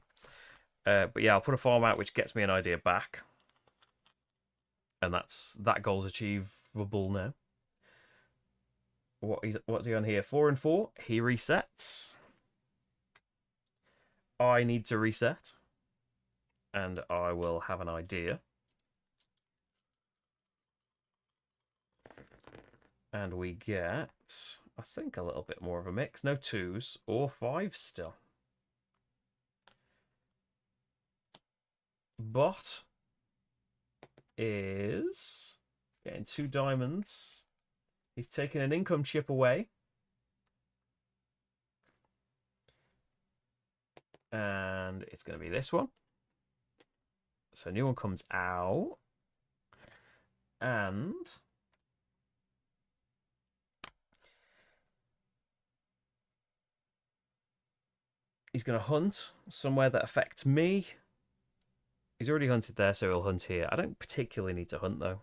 But yeah, I'll put a farm out which gets me an idea back. And that goal's achievable now. What's he on here? 4 and 4. He resets. I need to reset. And I will have an idea. And we get, I think, a little bit more of a mix. No 2s or 5s still. Bot is getting 2 diamonds. He's taking an income chip away. And it's going to be this one. So a new one comes out. And he's going to hunt somewhere that affects me. He's already hunted there, so he'll hunt here. I don't particularly need to hunt, though.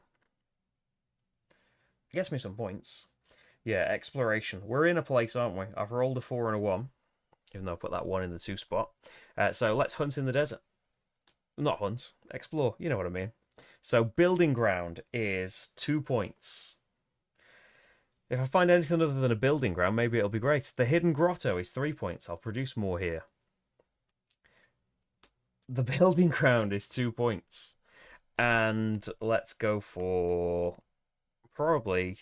He gets me some points. Yeah, exploration. We're in a place, aren't we? I've rolled a 4 and a 1, even though I put that 1 in the 2 spot. So let's hunt in the desert. Not hunt, explore. You know what I mean. So building ground is 2 points. If I find anything other than a building ground, maybe it'll be great. The hidden grotto is 3 points. I'll produce more here. The building ground is 2 points. And let's go for probably...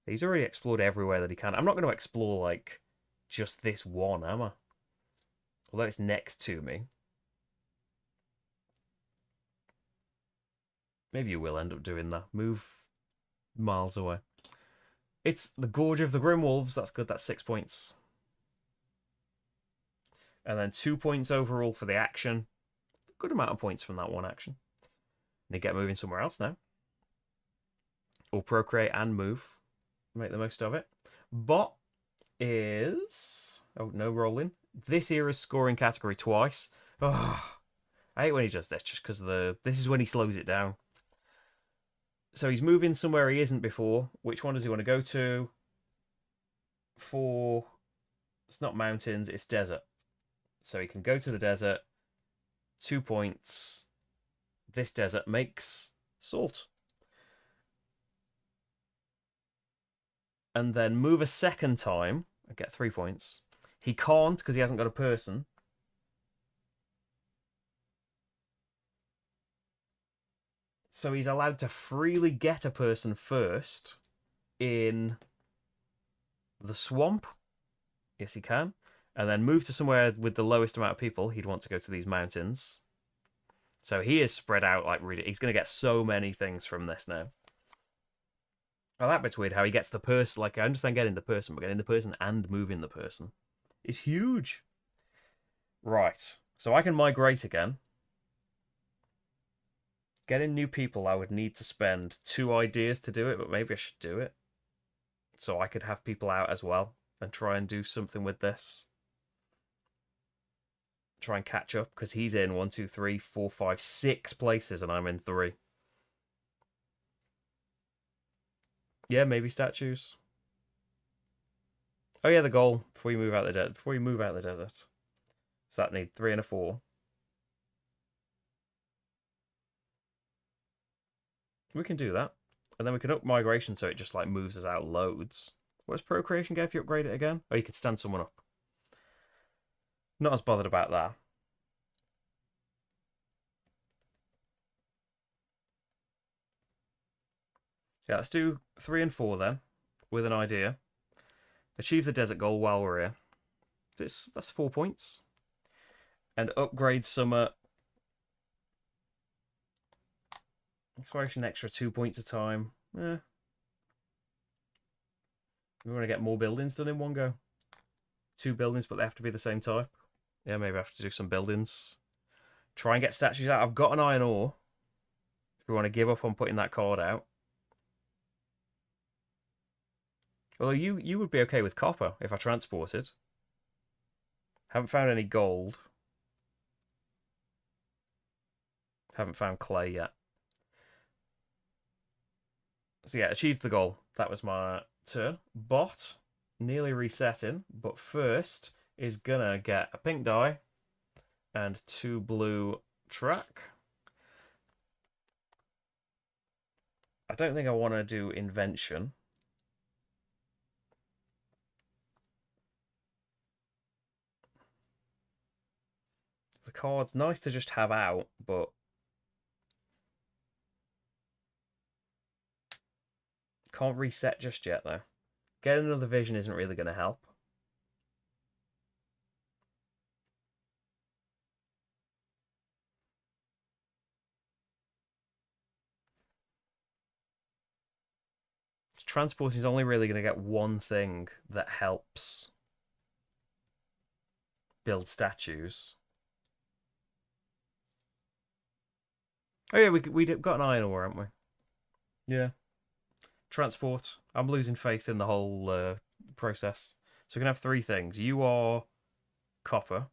He's already explored everywhere that he can. I'm not going to explore, like, just this one, am I? Although it's next to me. Maybe you will end up doing that. Move miles away. It's the Gorge of the Grimwolves. That's good. That's 6 points. And then 2 points overall for the action. Good amount of points from that one action. They get moving somewhere else now. Or procreate and move. Make the most of it. Bot is... Oh, no rolling. This era's scoring category twice. Oh, I hate when he does this, just because this is when he slows it down. So he's moving somewhere he isn't before. Which one does he want to go to? 4. It's not mountains, it's desert. So he can go to the desert. 2 points. This desert makes salt. And then move a second time and get 3 points. He can't because he hasn't got a person. So he's allowed to freely get a person first in the swamp. Yes, he can. And then move to somewhere with the lowest amount of people. He'd want to go to these mountains. So he is spread out like really. He's going to get so many things from this now. Oh, that bit's weird how he gets the person. Like, I understand getting the person, but getting the person and moving the person is huge. Right. So I can migrate again. Getting new people, I would need to spend 2 ideas to do it, but maybe I should do it. So I could have people out as well and try and do something with this. Try and catch up, because he's in 1, 2, 3, 4, 5, 6 places and I'm in 3. Yeah, maybe statues. Oh yeah, the goal before you move out the desert. Before you move out the desert. So that need 3 and a 4. We can do that. And then we can up migration so it just like moves us out loads. What does procreation get if you upgrade it again? Oh, you could stand someone up. Not as bothered about that. Yeah, let's do 3 and 4 then, with an idea. Achieve the desert goal while we're here. That's 4 points. And upgrade summer. Exploration extra 2 points a time. We want to get more buildings done in one go. 2 buildings, but they have to be the same type. Yeah, maybe I have to do some buildings. Try and get statues out. I've got an iron ore. If we want to give up on putting that card out. Although you would be okay with copper if I transported. Haven't found any gold. Haven't found clay yet. So yeah, achieved the goal. That was my turn. Bot, nearly resetting, but first is gonna get a pink die and 2 blue track. I don't think I want to do invention. The card's nice to just have out, but can't reset just yet though. Getting another vision isn't really going to help. Transporting is only really going to get one thing that helps build statues. Oh yeah, we got an iron ore, haven't we? Yeah. Transport. I'm losing faith in the whole process. So we can have 3 things. You are copper.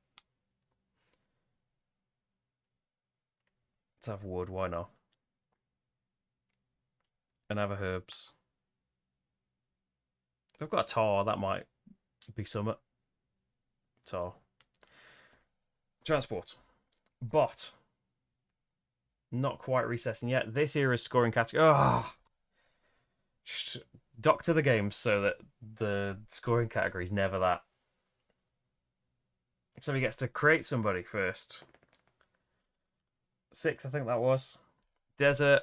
Let's have wood, why not? And have a herbs. If I've got a tar, that might be something. Tar. Transport. Bot. Not quite recessing yet. This era's scoring category. Ah! Doctor the game so that the scoring category is never that. So he gets to create somebody first. 6, I think that was. Desert.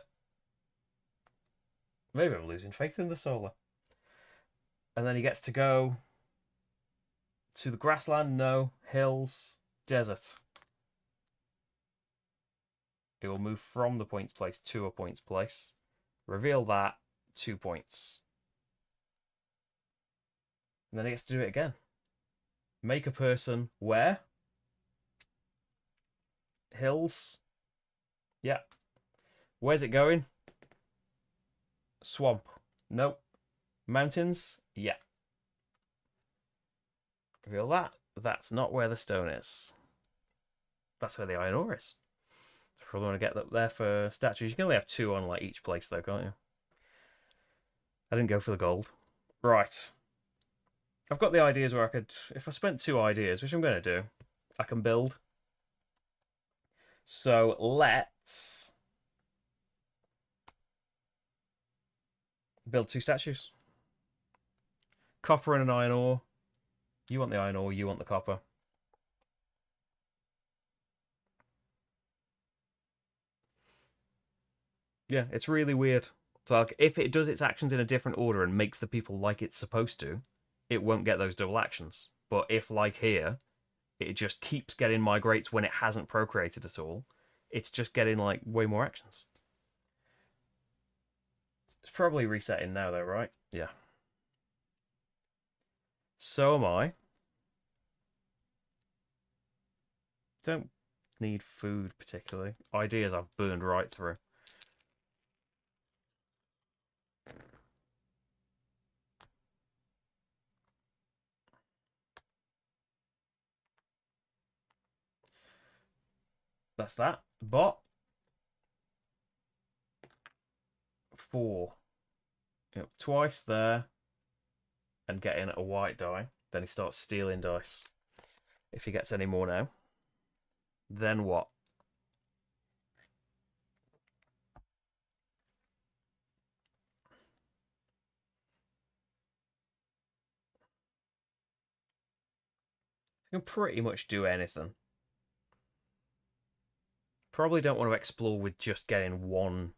Maybe I'm losing faith in the solar. And then he gets to go to the grassland. No. Hills. Desert. It will move from the points place to a points place. Reveal that. 2 points. And then he gets to do it again. Make a person where? Hills. Yeah. Where's it going? Swamp. Nope. Mountains? Yeah. Reveal that. That's not where the stone is. That's where the iron ore is. So probably want to get that there for statues. You can only have 2 on like each place though, can't you? I didn't go for the gold. Right. I've got the ideas where I could, if I spent 2 ideas, which I'm going to do, I can build. So let's build 2 statues. Copper and an iron ore. You want the iron ore, you want the copper. Yeah, it's really weird. So like, if it does its actions in a different order and makes the people like it's supposed to, it won't get those double actions. But if, like here, it just keeps getting migrates when it hasn't procreated at all, it's just getting like way more actions. It's probably resetting now though, right? Yeah. So am I. Don't need food particularly. Ideas I've burned right through. That's that. Bot. 4. Yep, twice there. And getting a white die. Then he starts stealing dice. If he gets any more now. Then what? You can pretty much do anything. Probably don't want to explore with just getting 1.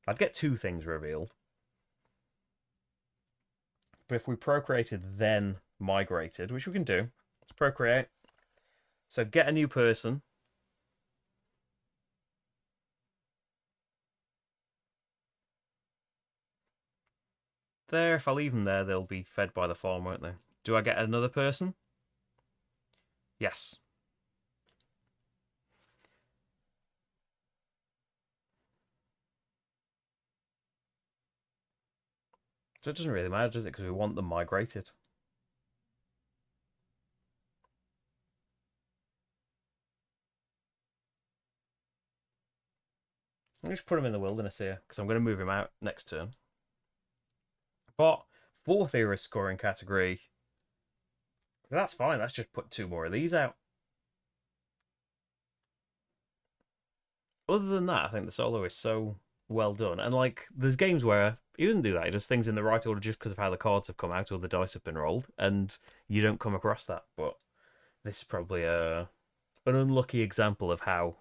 I'd get 2 things revealed. But if we procreated, then migrated, which we can do, let's procreate. So get a new person. There, if I leave them there, they'll be fed by the farm, won't they? Do I get another person? Yes. So it doesn't really matter, does it? Because we want them migrated. I'm just put him in the wilderness here because I'm going to move him out next turn. But fourth era scoring category. That's fine. Let's just put 2 more of these out. Other than that, I think the solo is so well done. And like, there's games where he doesn't do that. He does things in the right order just because of how the cards have come out or the dice have been rolled, and you don't come across that. But this is probably an unlucky example of how.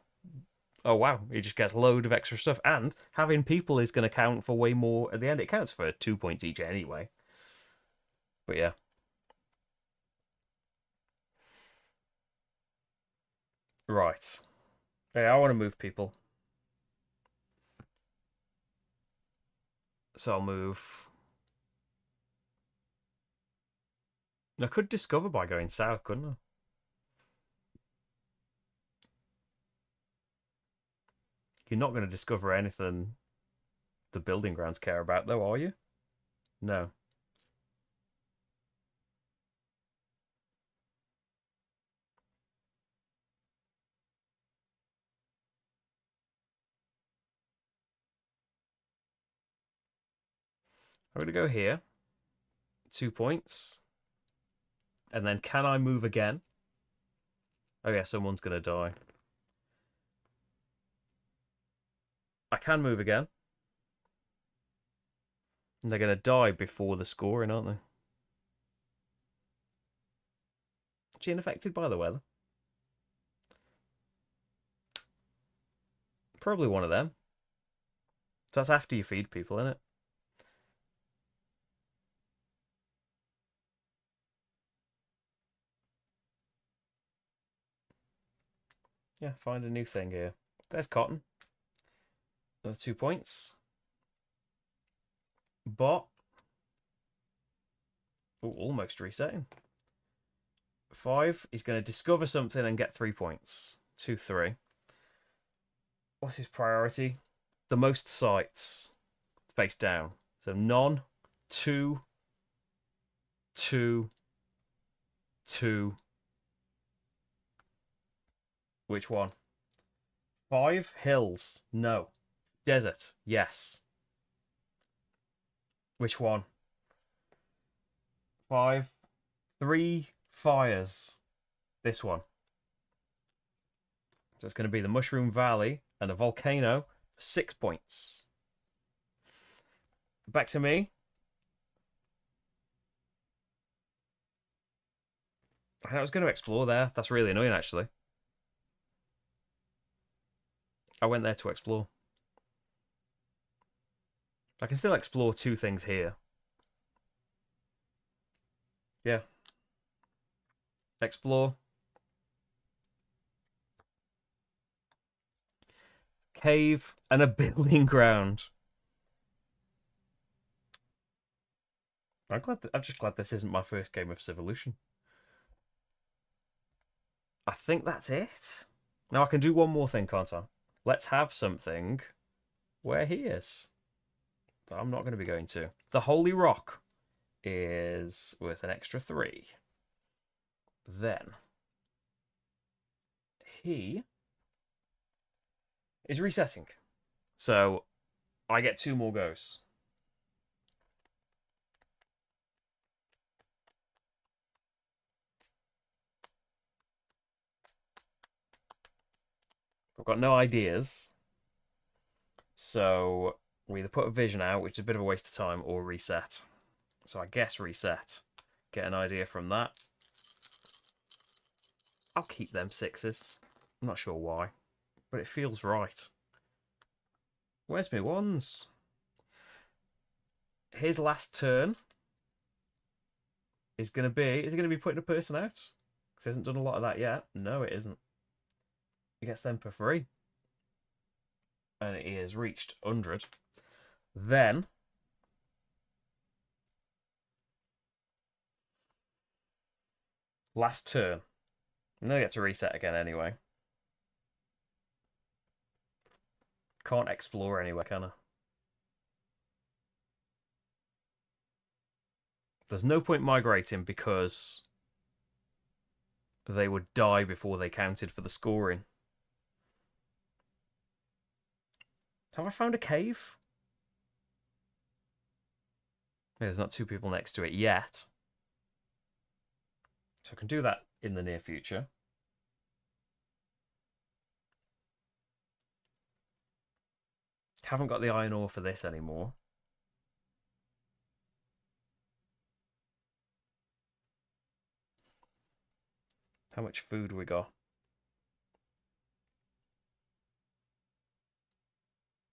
Oh wow, he just gets a load of extra stuff, and having people is going to count for way more at the end. It counts for 2 points each anyway. But yeah. Right. Hey, I want to move people. So I'll move. I could discover by going south, couldn't I? You're not going to discover anything the building grounds care about, though, are you? No. I'm going to go here. 2 points. And then can I move again? Oh yeah, someone's going to die. I can move again. And they're going to die before the scoring, aren't they? Gene affected by the weather. Probably one of them. So that's after you feed people, isn't it? Yeah, find a new thing here. There's cotton. Another 2 points. Bot. Oh, almost resetting. 5. He's going to discover something and get 3 points. 2, 3. What's his priority? The most sites face down. So none, 2, 2, 2. Which one? 5 hills. No. Desert. Yes. Which one? 5. 3 fires. This one. So it's going to be the Mushroom Valley and a volcano. 6 points. Back to me. I was going to explore there. That's really annoying, actually. I went there to explore. I can still explore 2 things here. Yeah. Explore. Cave and a building ground. I'm just glad this isn't my first game of Civolution. I think that's it. Now I can do one more thing, can't I? Let's have something where he is. That I'm not going to be going to. The Holy Rock is worth an extra 3. Then he is resetting. So I get 2 more goes. I've got no ideas. So we either put a vision out, which is a bit of a waste of time, or reset. So I guess reset. Get an idea from that. I'll keep them 6s. I'm not sure why, but it feels right. Where's my ones? His last turn. is going to be, is it going to be putting a person out? Because he hasn't done a lot of that yet. No, it isn't. He gets them for free. And he has reached 100. Then, last turn. I'm going to get to reset again anyway. Can't explore anywhere, can I? There's no point migrating because they would die before they counted for the scoring. Have I found a cave? There's not two people next to it yet. So I can do that in the near future. Haven't got the iron ore for this anymore. How much food we got?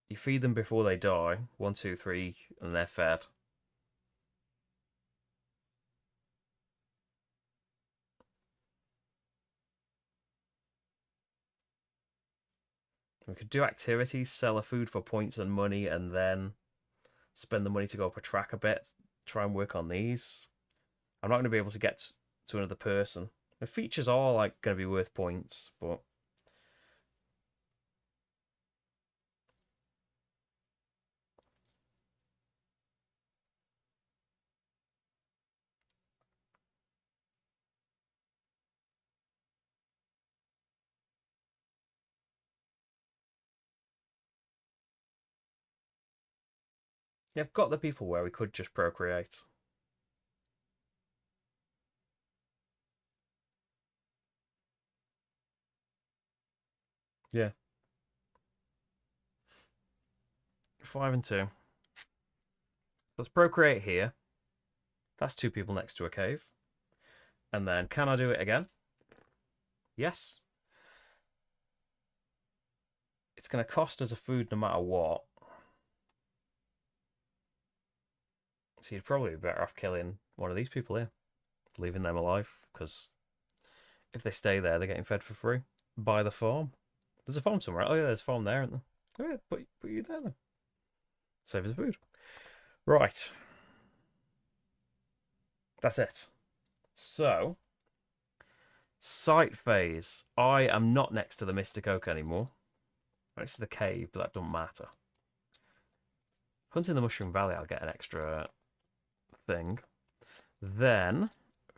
You feed them before they die. 1, 2, 3, and they're fed. We could do activities, sell a food for points and money, and then spend the money to go up a track a bit. Try and work on these. I'm not going to be able to get to another person. The features are like going to be worth points, but yeah, I've got the people where we could just procreate. Yeah. 5 and 2. Let's procreate here. That's 2 people next to a cave. And then, can I do it again? Yes. It's going to cost us a food no matter what. So you'd probably be better off killing one of these people here. Leaving them alive, because if they stay there, they're getting fed for free by the farm. There's a farm somewhere. Oh yeah, there's a farm there, isn't there? Oh yeah, put you there then. Save us food. Right. That's it. So, site phase. I am not next to the Mystic Oak anymore. Next to the cave, but that doesn't matter. Hunting the Mushroom Valley, I'll get an extra thing. Then,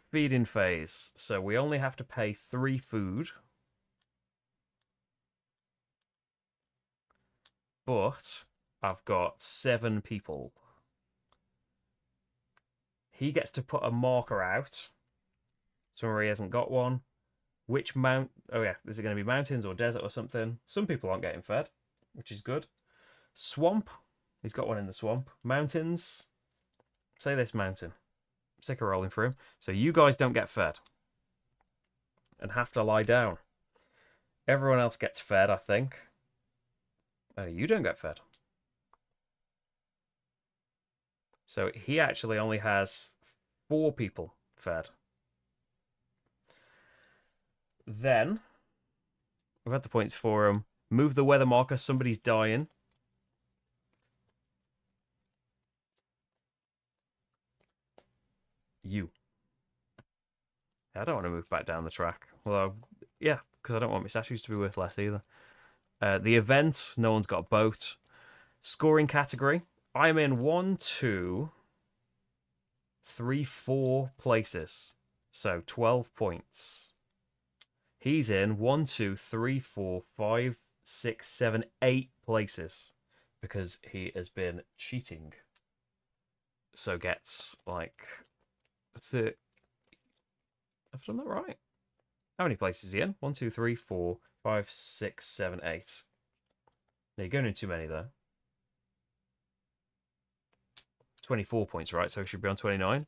feeding phase. So we only have to pay 3 food. But I've got 7 people. He gets to put a marker out. Somewhere he hasn't got one. Which mount... Oh, yeah. Is it going to be mountains or desert or something? Some people aren't getting fed, which is good. Swamp. He's got one in the swamp. Mountains. Say this mountain. I'm sick of rolling through him. So you guys don't get fed. And have to lie down. Everyone else gets fed, I think. You don't get fed. So he actually only has 4 people fed. Then, we've had the points for him. Move the weather marker, somebody's dying. You. I don't want to move back down the track. Well, yeah, because I don't want my statues to be worth less either. The event, no one's got a boat. Scoring category. I'm in 1, 2, 3, 4 places. So 12 points. He's in 1, 2, 3, 4, 5, 6, 7, 8 places because he has been cheating. So gets like 30. Have I done that right? How many places is he in? 1, 2, 3, 4, 5, 6, 7, 8. No, you're going in too many though. 24 points, right? So he should be on 29.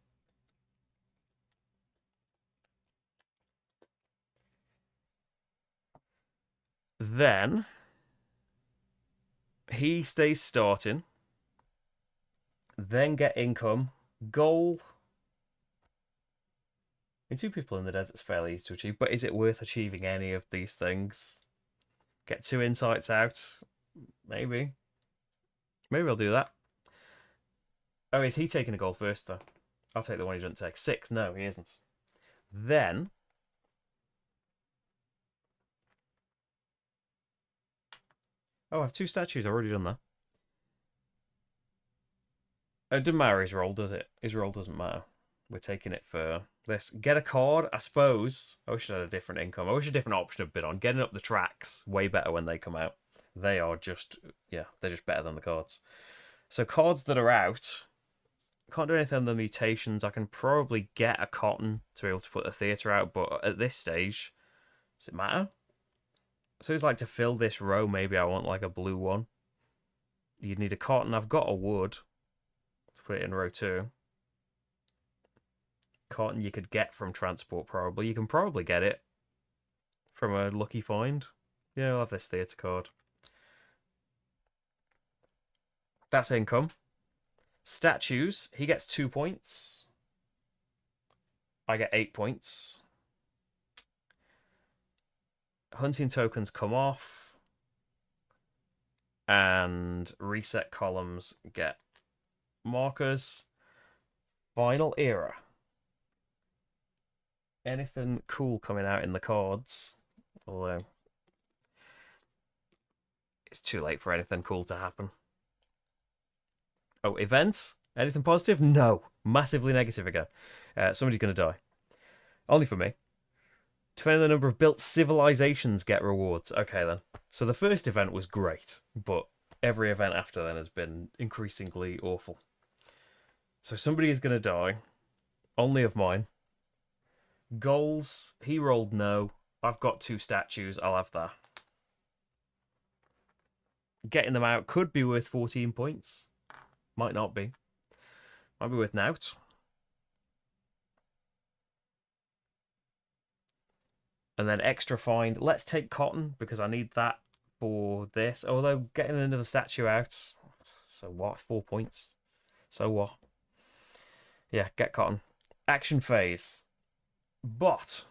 Then he stays starting. Then get income. Goal. And two people in the desert's fairly easy to achieve, but is it worth achieving any of these things? Get 2 insights out? Maybe. Maybe I'll do that. Oh, is he taking a goal first, though? I'll take the one he doesn't take. 6. No, he isn't. Then... Oh, I have 2 statues. I've already done that. It doesn't matter his roll, does it? His roll doesn't matter. We're taking it for this. Get a card, I suppose. I wish I had a different income. I wish a different option had been on. Getting up the tracks, way better when they come out. They are just, yeah, they're just better than the cards. So cards that are out, can't do anything on the mutations. I can probably get a cotton to be able to put the theatre out, but at this stage, does it matter? So it's like to fill this row, maybe I want like a blue one. You'd need a cotton. I've got a wood. Let's put it in row 2. Cotton you could get from transport, probably. You can probably get it from a lucky find. Yeah, I'll have this theatre card. That's income. Statues, he gets 2 points. I get 8 points. Hunting tokens come off. And reset columns get markers. Final era. Anything cool coming out in the cards? Although it's too late for anything cool to happen. Oh, events? Anything positive? No. Massively negative again. Somebody's going to die. Only for me. Depending on the number of built civilizations get rewards. Okay, then. So the first event was great, but every event after then has been increasingly awful. So somebody is going to die. Only of mine. Goals. He rolled no. I've got 2 statues. I'll have that. Getting them out could be worth 14 points. Might not be. Might be worth nout. And then extra find. Let's take cotton because I need that for this. Although getting another statue out. So what? 4 points. So what? Yeah, get cotton. Action phase. But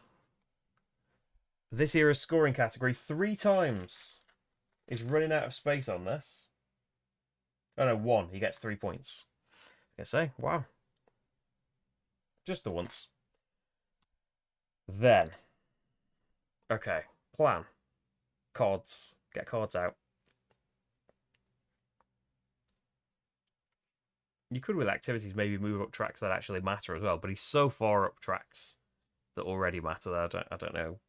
this era's scoring category 3 times is running out of space on this. Oh no, 1. He gets 3 points. I say, wow. Just the once. Then. Okay. Plan. Cards. Get cards out. You could, with activities, maybe move up tracks that actually matter as well, but he's so far up tracks that already matter that I don't know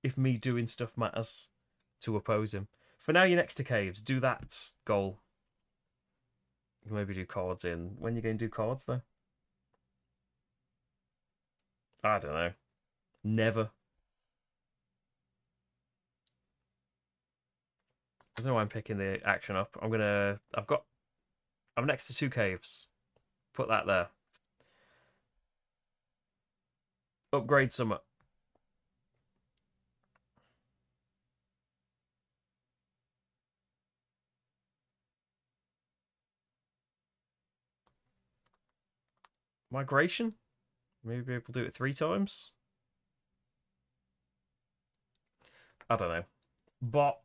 if me doing stuff matters to oppose him. For now, you're next to caves. Do that goal. You can maybe do cards in. When are you going to do cards, though? I don't know. Never. I don't know why I'm picking the action up. I'm next to 2 caves. Put that there. Upgrade summit. Migration? Maybe we'll do it 3 times? I don't know. Bot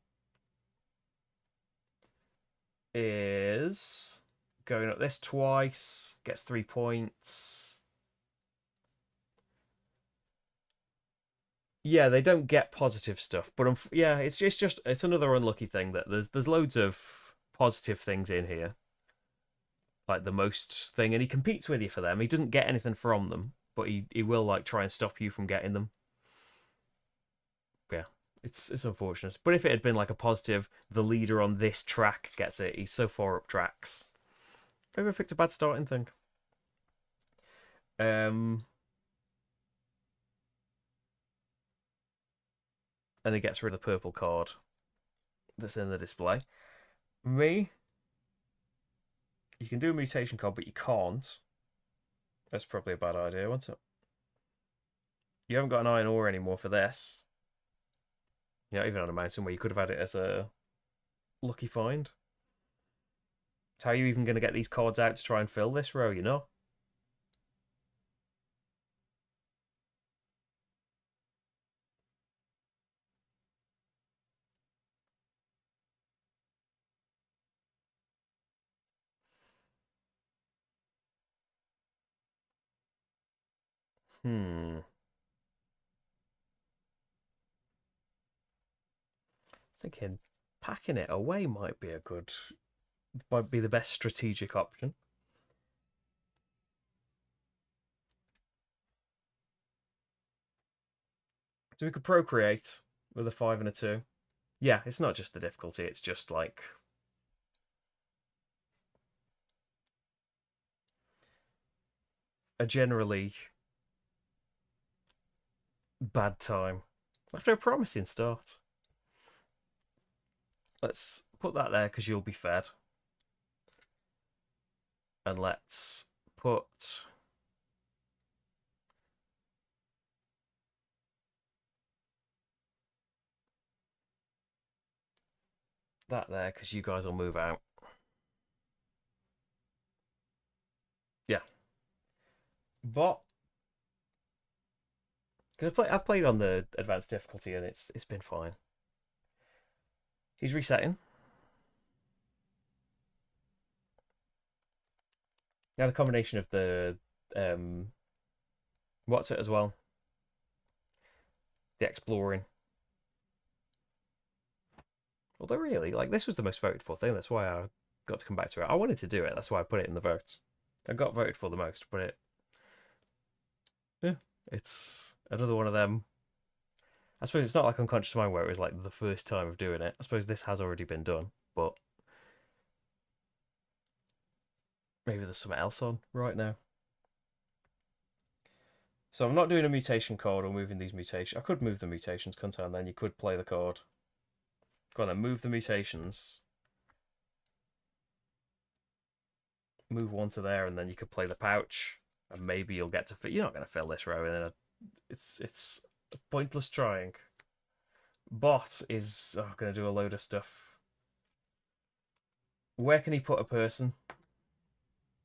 is going up this twice. Gets 3 points. Yeah, they don't get positive stuff, but yeah, it's another unlucky thing that there's loads of positive things in here, like the most thing, and he competes with you for them. He doesn't get anything from them, but he will like try and stop you from getting them. Yeah, it's unfortunate. But if it had been like a positive, the leader on this track gets it. He's so far up tracks. Maybe I picked a bad starting thing. And he gets rid of the purple card that's in the display. Me, you can do a mutation card, but you can't. That's probably a bad idea, wasn't it? You haven't got an iron ore anymore for this. You know, even on a mountain where you could have had it as a lucky find. So how are you even going to get these cards out to try and fill this row, you know? Thinking packing it away might be the best strategic option. So we could procreate with a 5 and a 2. Yeah, it's not just the difficulty, it's just like a generally bad time after a promising start. Let's put that there because you'll be fed. And let's put that there because you guys will move out. Yeah. But because I've played on the advanced difficulty and it's been fine. He's resetting. He had a combination of the what's it as well? The exploring. Although really, like this was the most voted for thing. That's why I got to come back to it. I wanted to do it. That's why I put it in the vote. I got voted for the most, but yeah, it's another one of them. I suppose it's not like Unconscious Mind where it was like the first time of doing it. I suppose this has already been done, but maybe there's something else on right now. So I'm not doing a mutation card or moving these mutations. I could move the mutations, couldn't I? And then you could play the card. Go on then, move the mutations. Move one to there, and then you could play the pouch, and maybe you'll get to fit. You're not going to fill this row, and it's pointless trying. Bot is going to do a load of stuff. Where can he put a person?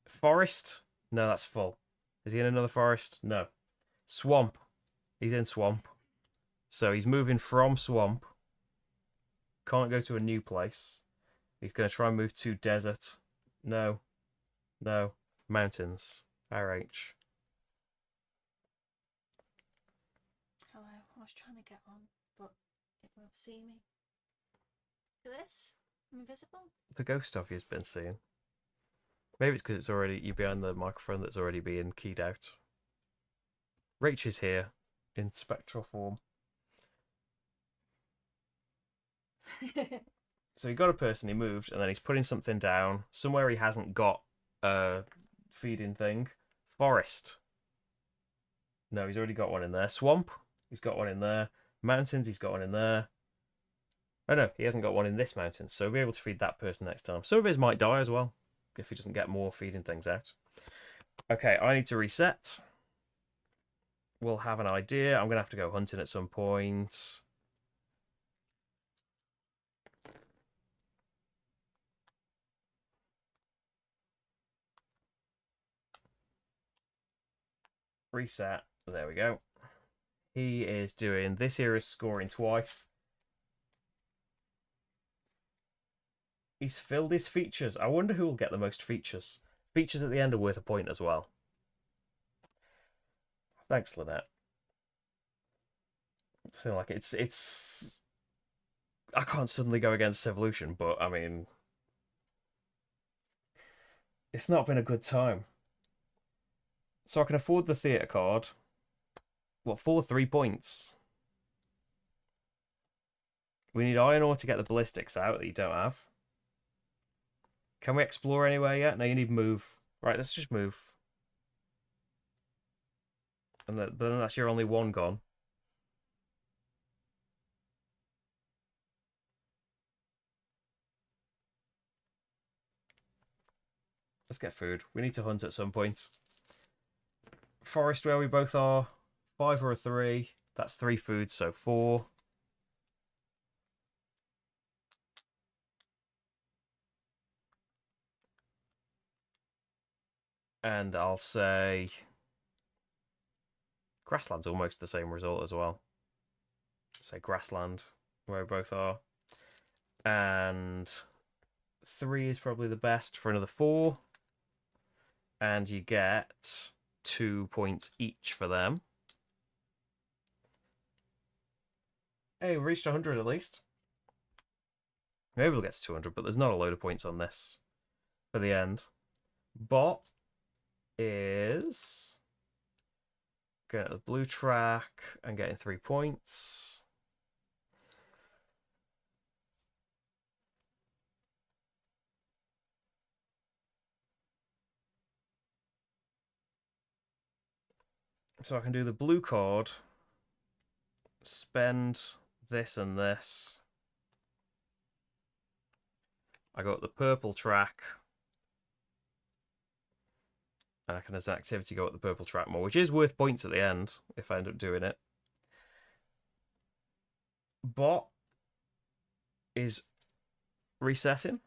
Forest? No, that's full. Is he in another forest? No. Swamp. He's in swamp. So he's moving from swamp. Can't go to a new place. He's going to try and move to desert. No. No. Mountains. RH. Hello. I was trying to get on, but it won't see me. Look at this. I'm invisible. The ghost of you's been seen. Maybe it's because it's already you're behind the microphone that's already being keyed out. Rach is here in spectral form. So he got a person, he moved, and then he's putting something down somewhere he hasn't got a feeding thing. Forest. No, he's already got one in there. Swamp. He's got one in there. Mountains. He's got one in there. Oh no, he hasn't got one in this mountain, so we'll be able to feed that person next time. Some of his might die as well if he doesn't get more feeding things out. Okay, I need to reset. We'll have an idea. I'm going to have to go hunting at some point. Reset. There we go. He is doing... This here is scoring twice. He's filled his features. I wonder who will get the most features. Features at the end are worth a point as well. Thanks, Lynette. I feel like it's... I can't suddenly go against Civolution, but I mean... It's not been a good time. So I can afford the theatre card. What, for 3 points? We need iron ore to get the ballistics out that you don't have. Can we explore anywhere yet? No, you need move. Right, let's just move. And then that's your only one gone. Let's get food. We need to hunt at some point. Forest where we both are. 5 or a 3. That's 3 foods, so 4. And I'll say... Grassland's almost the same result as well. Say grassland, where we both are. And 3 is probably the best for another 4. And you get 2 points each for them. Hey, we reached 100 at least. Maybe we'll get to 200, but there's not a load of points on this for the end. Bot is going to the blue track and getting 3 points. So I can do the blue card, spend this and this. I go up the purple track, and I can, as an activity, go up the purple track more, which is worth points at the end if I end up doing it. Bot is resetting.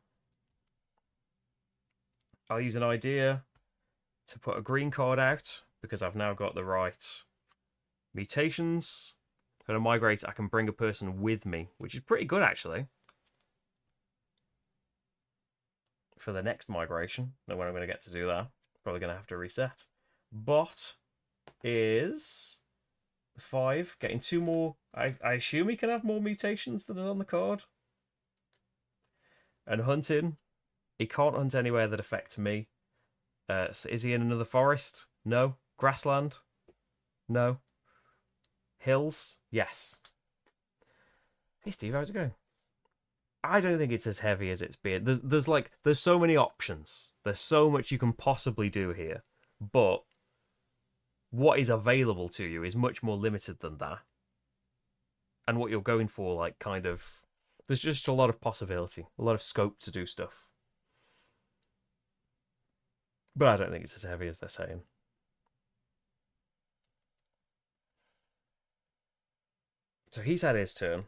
I'll use an idea to put a green card out because I've now got the right mutations. For a migrate, I can bring a person with me, which is pretty good actually. For the next migration, when I'm going to get to do that, probably going to have to reset. Bot is 5, getting 2 more. I assume he can have more mutations than is on the card. And hunting, he can't hunt anywhere that affects me. So is he in another forest? No. Grassland? No. Hills? Yes. Hey Steve, how's it going? I don't think it's as heavy as it's been. There's so many options. There's so much you can possibly do here, but what is available to you is much more limited than that. And what you're going for, like, kind of, there's just a lot of possibility, a lot of scope to do stuff. But I don't think it's as heavy as they're saying. So he's had his turn.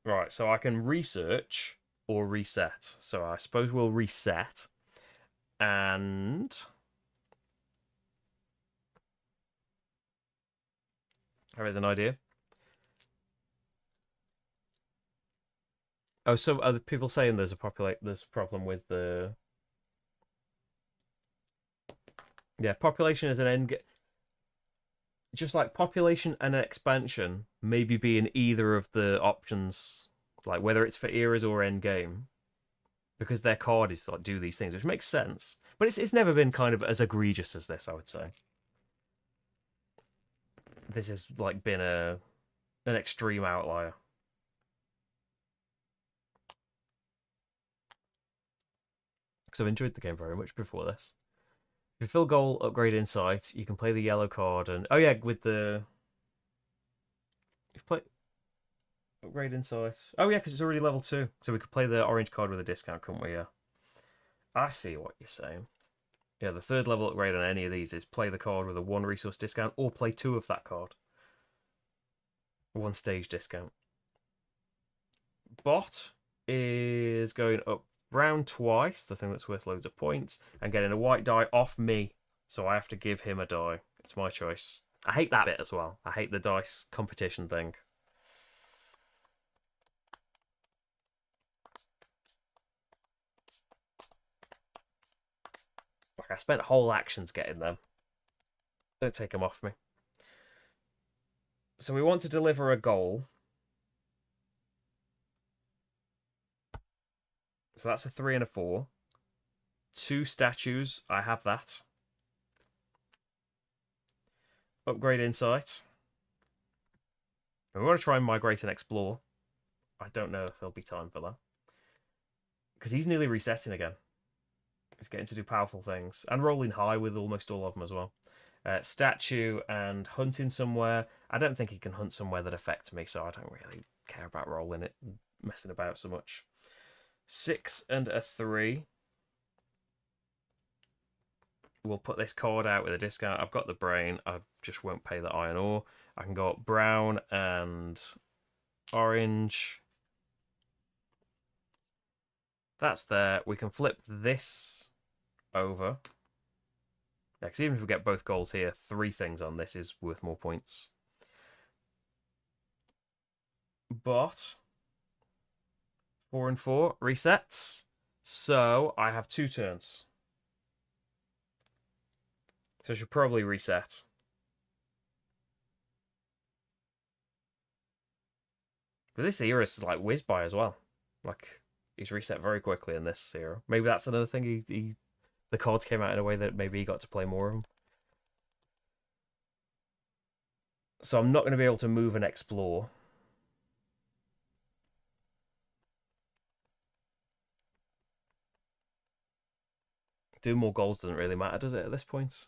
Right, so I can research or reset. So I suppose we'll reset. And I have an idea. Oh, so other people saying there's a problem with the population as an end. Just like population and expansion, maybe being either of the options, like whether it's for eras or end game, because their card is to like do these things, which makes sense. But it's never been kind of as egregious as this, I would say. This has like been an extreme outlier. Because I've enjoyed the game very much before this. If you fill goal, upgrade insight, you can play the yellow card and with the play upgrade insight. Oh yeah, because it's already level 2, so we could play the orange card with a discount, couldn't we? Yeah, I see what you're saying. Yeah, the 3rd level upgrade on any of these is play the card with a 1 resource discount, or play 2 of that card. 1 stage discount. Bot is going up round twice, the thing that's worth loads of points, and getting a white die off me. So I have to give him a die. It's my choice. I hate that bit as well. I hate the dice competition thing. Like, I spent whole actions getting them. Don't take them off me. So we want to deliver a goal. So that's a 3 and a 4. 2 statues. I have that. Upgrade insight. And we want to try and migrate and explore. I don't know if there'll be time for that. Because he's nearly resetting again. He's getting to do powerful things. And rolling high with almost all of them as well. Statue and hunting somewhere. I don't think he can hunt somewhere that affects me, so I don't really care about rolling it and messing about so much. 6 and a 3. We'll put this card out with a discount. I've got the brain. I just won't pay the iron ore. I can go up brown and orange. That's there. We can flip this over. Yeah, because even if we get both goals here, 3 things on this is worth more points. But 4 and 4 resets. So I have 2 turns. So I should probably reset. But this era's like whizzed by as well. Like he's reset very quickly in this era. Maybe that's another thing. The cards came out in a way that maybe he got to play more of them. So I'm not going to be able to move and explore. Doing more goals doesn't really matter, does it, at this point?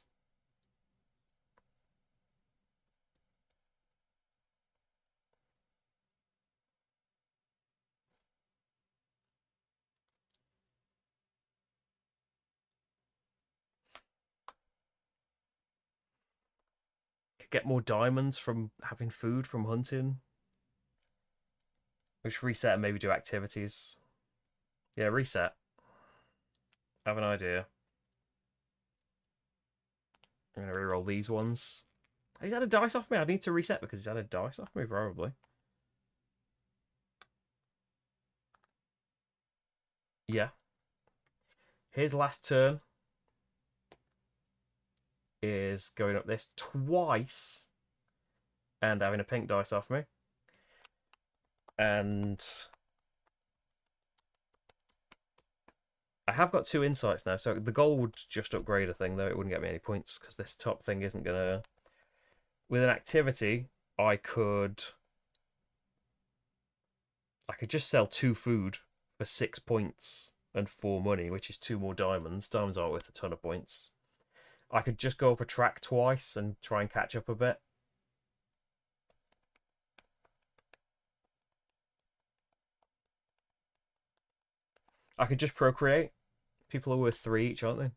Get more diamonds from having food from hunting. Which reset and maybe do activities. Yeah, reset. I have an idea. I'm going to reroll these ones. He's had a dice off me. I need to reset because he's had a dice off me, probably. Yeah. His last turn is going up this twice and having a pink dice off me. And I have got 2 insights now, so the goal would just upgrade a thing, though it wouldn't get me any points because this top thing isn't going to... With an activity, I could just sell 2 food for 6 points and 4 money, which is 2 more diamonds. Diamonds aren't worth a ton of points. I could just go up a track twice and try and catch up a bit. I could just procreate. People are worth 3 each, aren't they?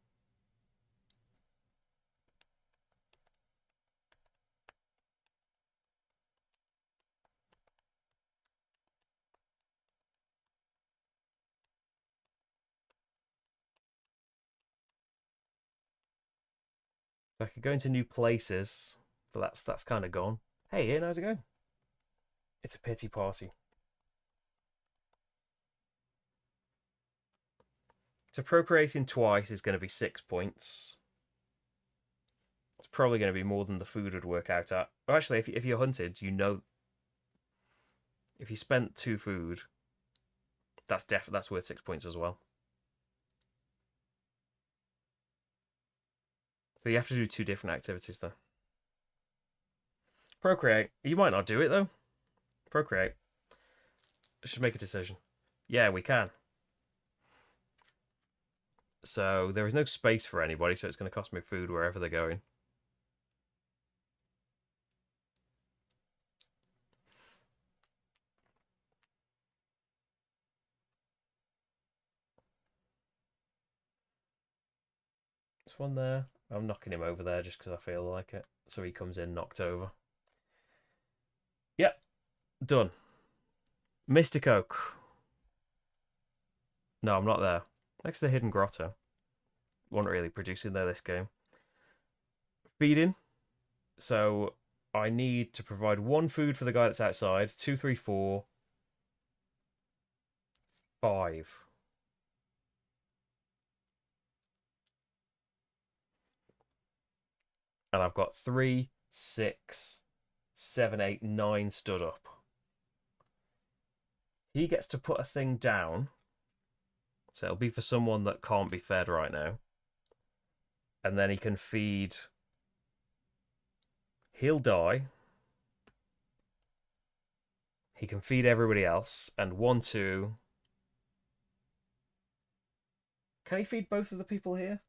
So I could go into new places, but that's kind of gone. Hey Ian, how's it going? It's a pity party. So procreating twice is going to be 6 points. It's probably going to be more than the food would work out at. Well, actually, if you're hunted, you know, if you spent 2 food, that's worth 6 points as well. But you have to do 2 different activities though. Procreate. You might not do it though. Procreate. Should make a decision. Yeah, we can. So there is no space for anybody, so it's going to cost me food wherever they're going. This one there. I'm knocking him over there just because I feel like it. So he comes in knocked over. Yep, done. Mystic Oak. No, I'm not there. Next to the Hidden Grotto. Wasn't really producing there this game. Feeding. So I need to provide 1 food for the guy that's outside. 2, 3, 4, 5. And I've got 3, 6, 7, 8, 9 stood up. He gets to put a thing down. So it'll be for someone that can't be fed right now. And then he can feed. He'll die. He can feed everybody else. And 1, 2. Can he feed both of the people here?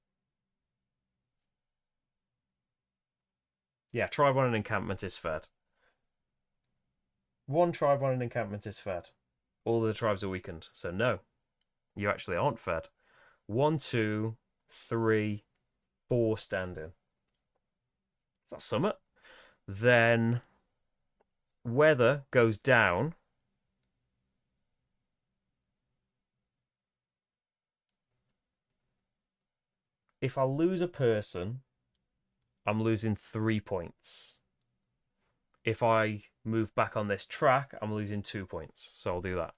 Yeah, tribe on an encampment is fed. 1 tribe on an encampment is fed. All of the tribes are weakened. So no, you actually aren't fed. 1, 2, 3, 4 standing. Is that summit? Then weather goes down. If I lose a person, I'm losing 3 points. If I move back on this track, I'm losing 2 points. So I'll do that.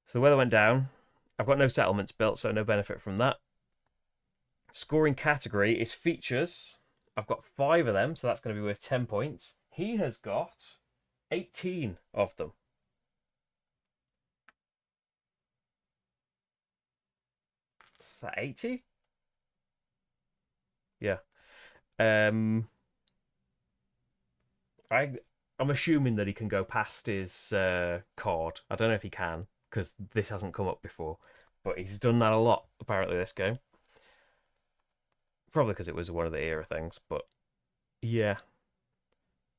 So the weather went down. I've got no settlements built, so no benefit from that. Scoring category is features. I've got 5 of them, so that's going to be worth 10 points. He has got 18 of them. Is that 80? Yeah. Um, I I'm assuming that he can go past his card. I don't know if he can because this hasn't come up before, but he's done that a lot apparently this game. Probably because it was one of the era things, but yeah,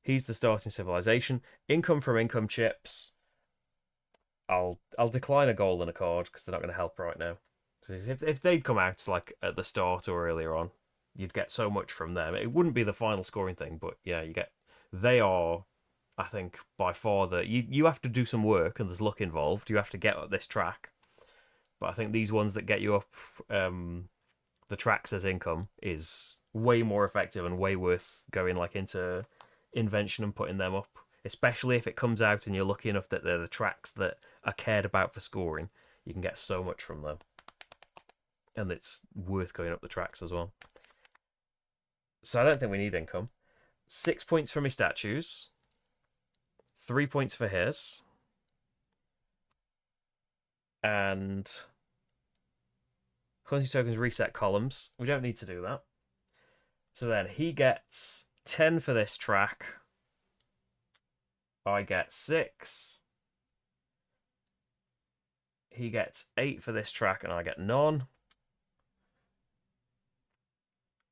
he's the starting civilization. Income from income chips. I'll decline a goal and a card because they're not going to help right now. Because if they'd come out like at the start or earlier on, you'd get so much from them. It wouldn't be the final scoring thing, but yeah, you get. They are, I think, by far the you have to do some work and there's luck involved. You have to get up this track, but I think these ones that get you up the tracks as income is way more effective and way worth going like into invention and putting them up. Especially if it comes out and you're lucky enough that they're the tracks that are cared about for scoring, you can get so much from them, and it's worth going up the tracks as well. So I don't think we need income. 6 points for my statues, 3 points for his, and currency tokens reset columns. We don't need to do that. So then he gets 10 for this track. I get 6. He gets 8 for this track, and I get none.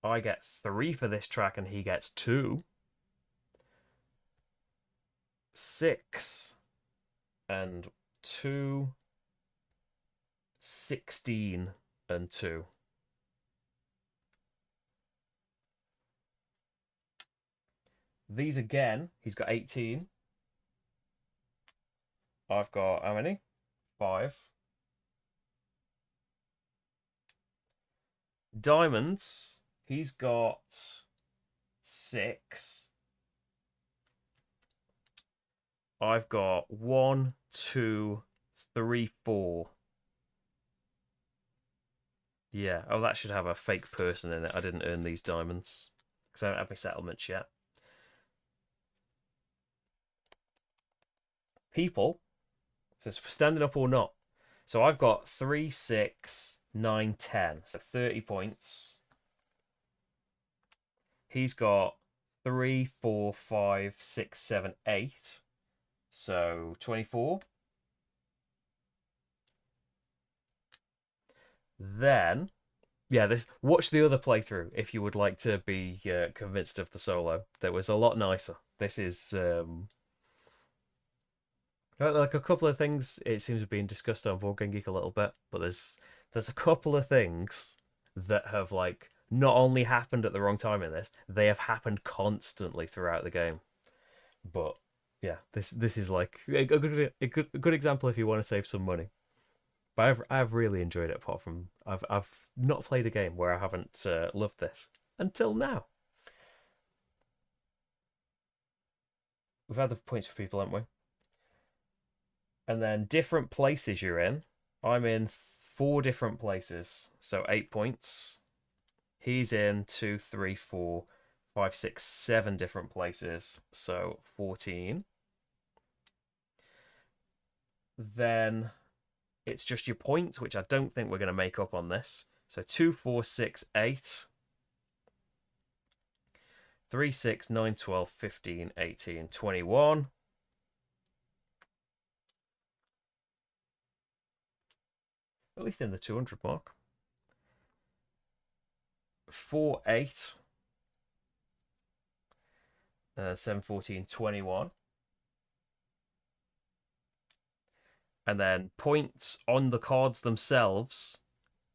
I get 3 for this track, and he gets 2. 6 and 2. 16 and 2. These again, he's got 18. I've got how many? 5. Diamonds, he's got 6. I've got 1, 2, 3, 4. Yeah. Oh, that should have a fake person in it. I didn't earn these diamonds because I don't have my settlements yet. People, so it's standing up or not. So I've got 3, 6, 9, 10. So 30 points. He's got 3, 4, 5, 6, 7, 8. So 24. Then, yeah, this watch the other playthrough if you would like to be convinced of the solo. That was a lot nicer. This is like a couple of things. It seems to be being discussed on Board Game Geek a little bit, but there's a couple of things that have like not only happened at the wrong time in this, they have happened constantly throughout the game. But yeah, this is like a good example if you want to save some money. But I've really enjoyed it. Apart from I've not played a game where I haven't loved this until now. We've had the points for people, haven't we? And then different places you're in. I'm in 4 different places, so 8 points. He's in 2, 3, 4, 5, 6, 7 different places, so 14. Then it's just your points, which I don't think we're going to make up on this. So 2, 4, 6, 8. 3, 6, 9, 12, 15, 18, 21. At least in the 200 mark. 4, 8. 7, 14, 21. And then points on the cards themselves.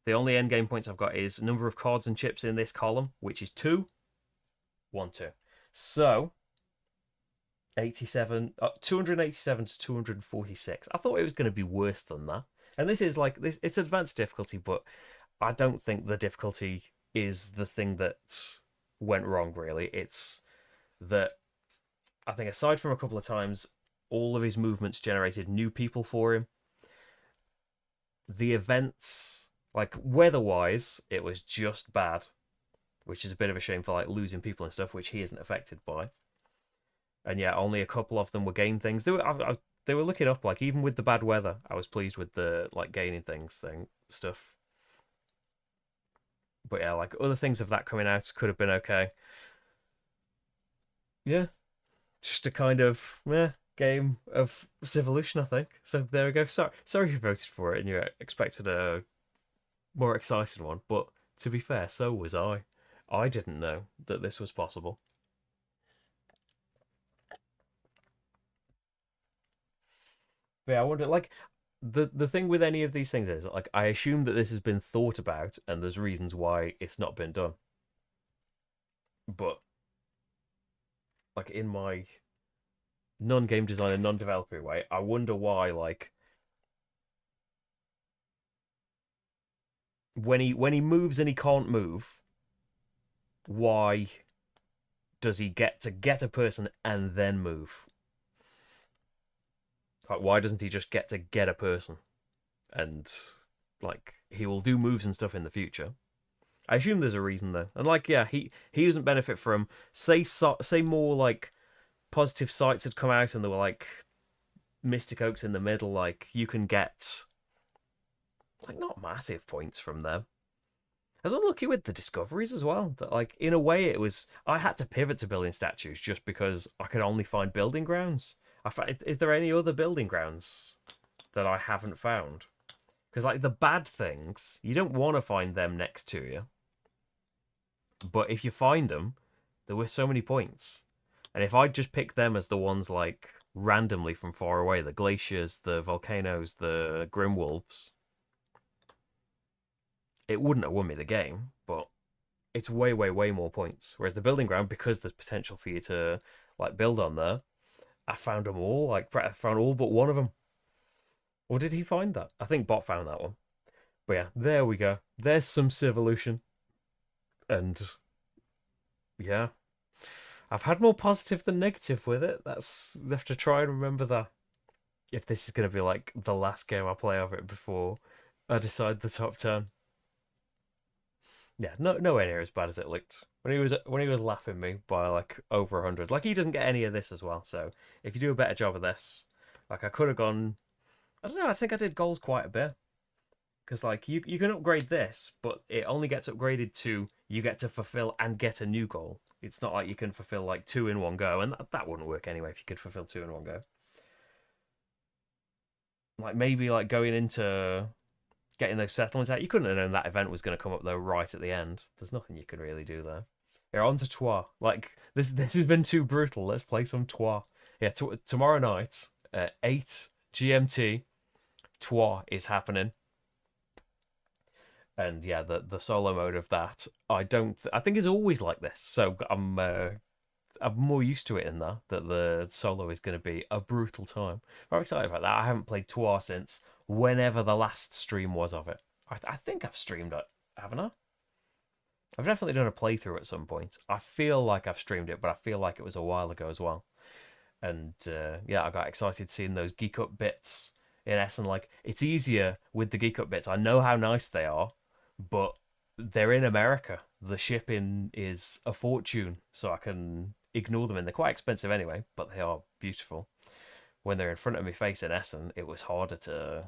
The only endgame points I've got is number of cards and chips in this column, which is 2. 1, 2. So 87, 287 to 246. I thought it was going to be worse than that. And this is like this. It's advanced difficulty, but I don't think the difficulty is the thing that went wrong. Really, it's that I think aside from a couple of times, all of his movements generated new people for him. The events, like weather-wise, it was just bad, which is a bit of a shame for like losing people and stuff, which he isn't affected by. and yeah, only a couple of them were gain things. They were looking up like even with the bad weather, I was pleased with the like gaining things thing stuff. But yeah, like other things of that coming out could have been okay. Yeah, just a kind of game of Civolution, I think. So there we go. Sorry you voted for it and you expected a more exciting one, but to be fair, so was I. I didn't know that this was possible. But yeah, I wonder like the thing with any of these things is like I assume that this has been thought about and there's reasons why it's not been done. But like in my non-game designer, non-developer way, I wonder why like when he moves and he can't move, why does he get to get a person and then move? Like why doesn't he just get to get a person and like he will do moves and stuff in the future? I assume there's a reason though, and like yeah, he doesn't benefit from say more like positive sites had come out and there were like Mystic Oaks in the middle. Like you can get like not massive points from them. I was unlucky with the discoveries as well. That like in a way it was I had to pivot to building statues just because I could only find building grounds. Is there any other building grounds that I haven't found? Because like the bad things, you don't want to find them next to you. But if you find them, they're worth so many points. And if I just pick them as the ones like randomly from far away, the glaciers, the volcanoes, the Grimwolves, it wouldn't have won me the game, but it's way, way, way more points. Whereas the building ground, because there's potential for you to like build on there, I found them all. Like I found all but one of them. Or did he find that? I think Bot found that one. But yeah, there we go. There's some Civolution, and yeah, I've had more positive than negative with it. That's I have to try and remember that. If this is gonna be like the last game I play of it before I decide the top 10. Yeah, nowhere near as bad as it looked when he was lapping me by like over 100. Like he doesn't get any of this as well. So if you do a better job of this, like I could have gone. I don't know. I think I did goals quite a bit because like you can upgrade this, but it only gets upgraded to you get to fulfill and get a new goal. It's not like you can fulfill like two in one go, and that wouldn't work anyway if you could fulfill two in one go. Like maybe like going into getting those settlements out. You couldn't have known that event was going to come up though right at the end. There's nothing you can really do there. Yeah, on to Trois. Like this has been too brutal. Let's play some Trois. Yeah, tomorrow night at 8 GMT, Trois is happening. And yeah, the solo mode of that, I think is always like this. So I'm more used to it in that the solo is going to be a brutal time. I'm excited about that. I haven't played Trois since whenever the last stream was of it. I think I've streamed it, haven't I? I've definitely done a playthrough at some point. I feel like I've streamed it, but I feel like it was a while ago as well. And yeah, I got excited seeing those Geek Up bits in Essen. Like, it's easier with the Geek Up bits. I know how nice they are, but they're in America. The shipping is a fortune, so I can ignore them. And they're quite expensive anyway, but they are beautiful. When they're in front of me face in Essen, it was harder to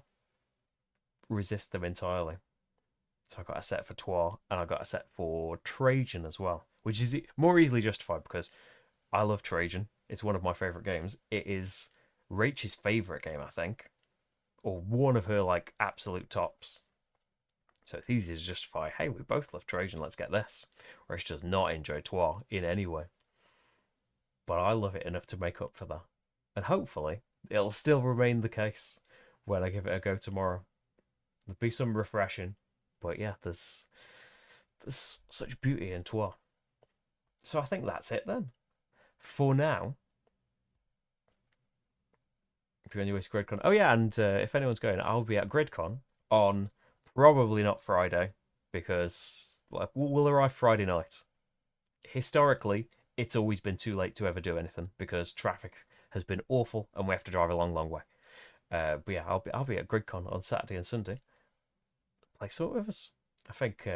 resist them entirely. So I got a set for Trois and I got a set for Trajan as well, which is more easily justified because I love Trajan. It's one of my favourite games. It is Rachel's favourite game, I think, or one of her like absolute tops. So it's easy to justify, hey, we both love Trajan, let's get this. Whereas she does not enjoy Trois in any way. But I love it enough to make up for that. And hopefully, it'll still remain the case when I give it a go tomorrow. There'll be some refreshing. But yeah, there's such beauty in Trois. So I think that's it then. For now, if you're anyway to GridCon. Oh yeah, and if anyone's going, I'll be at GridCon on probably not Friday because we'll arrive Friday night. Historically, it's always been too late to ever do anything because traffic has been awful and we have to drive a long, long way. But yeah, I'll be at GridCon on Saturday and Sunday. Play sort with us. I think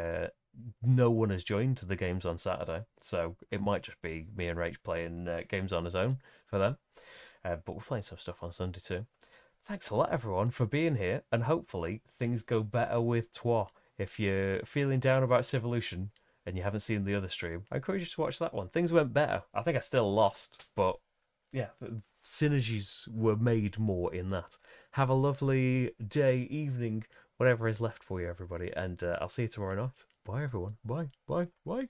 no one has joined the games on Saturday, so it might just be me and Rach playing games on his own for them. But we're playing some stuff on Sunday too. Thanks a lot, everyone, for being here, and hopefully things go better with Twa. If you're feeling down about Civolution and you haven't seen the other stream, I encourage you to watch that one. Things went better. I think I still lost, but yeah, synergies were made more in that. Have a lovely day, evening, whatever is left for you, everybody, and I'll see you tomorrow night. Bye, everyone. Bye, bye, bye.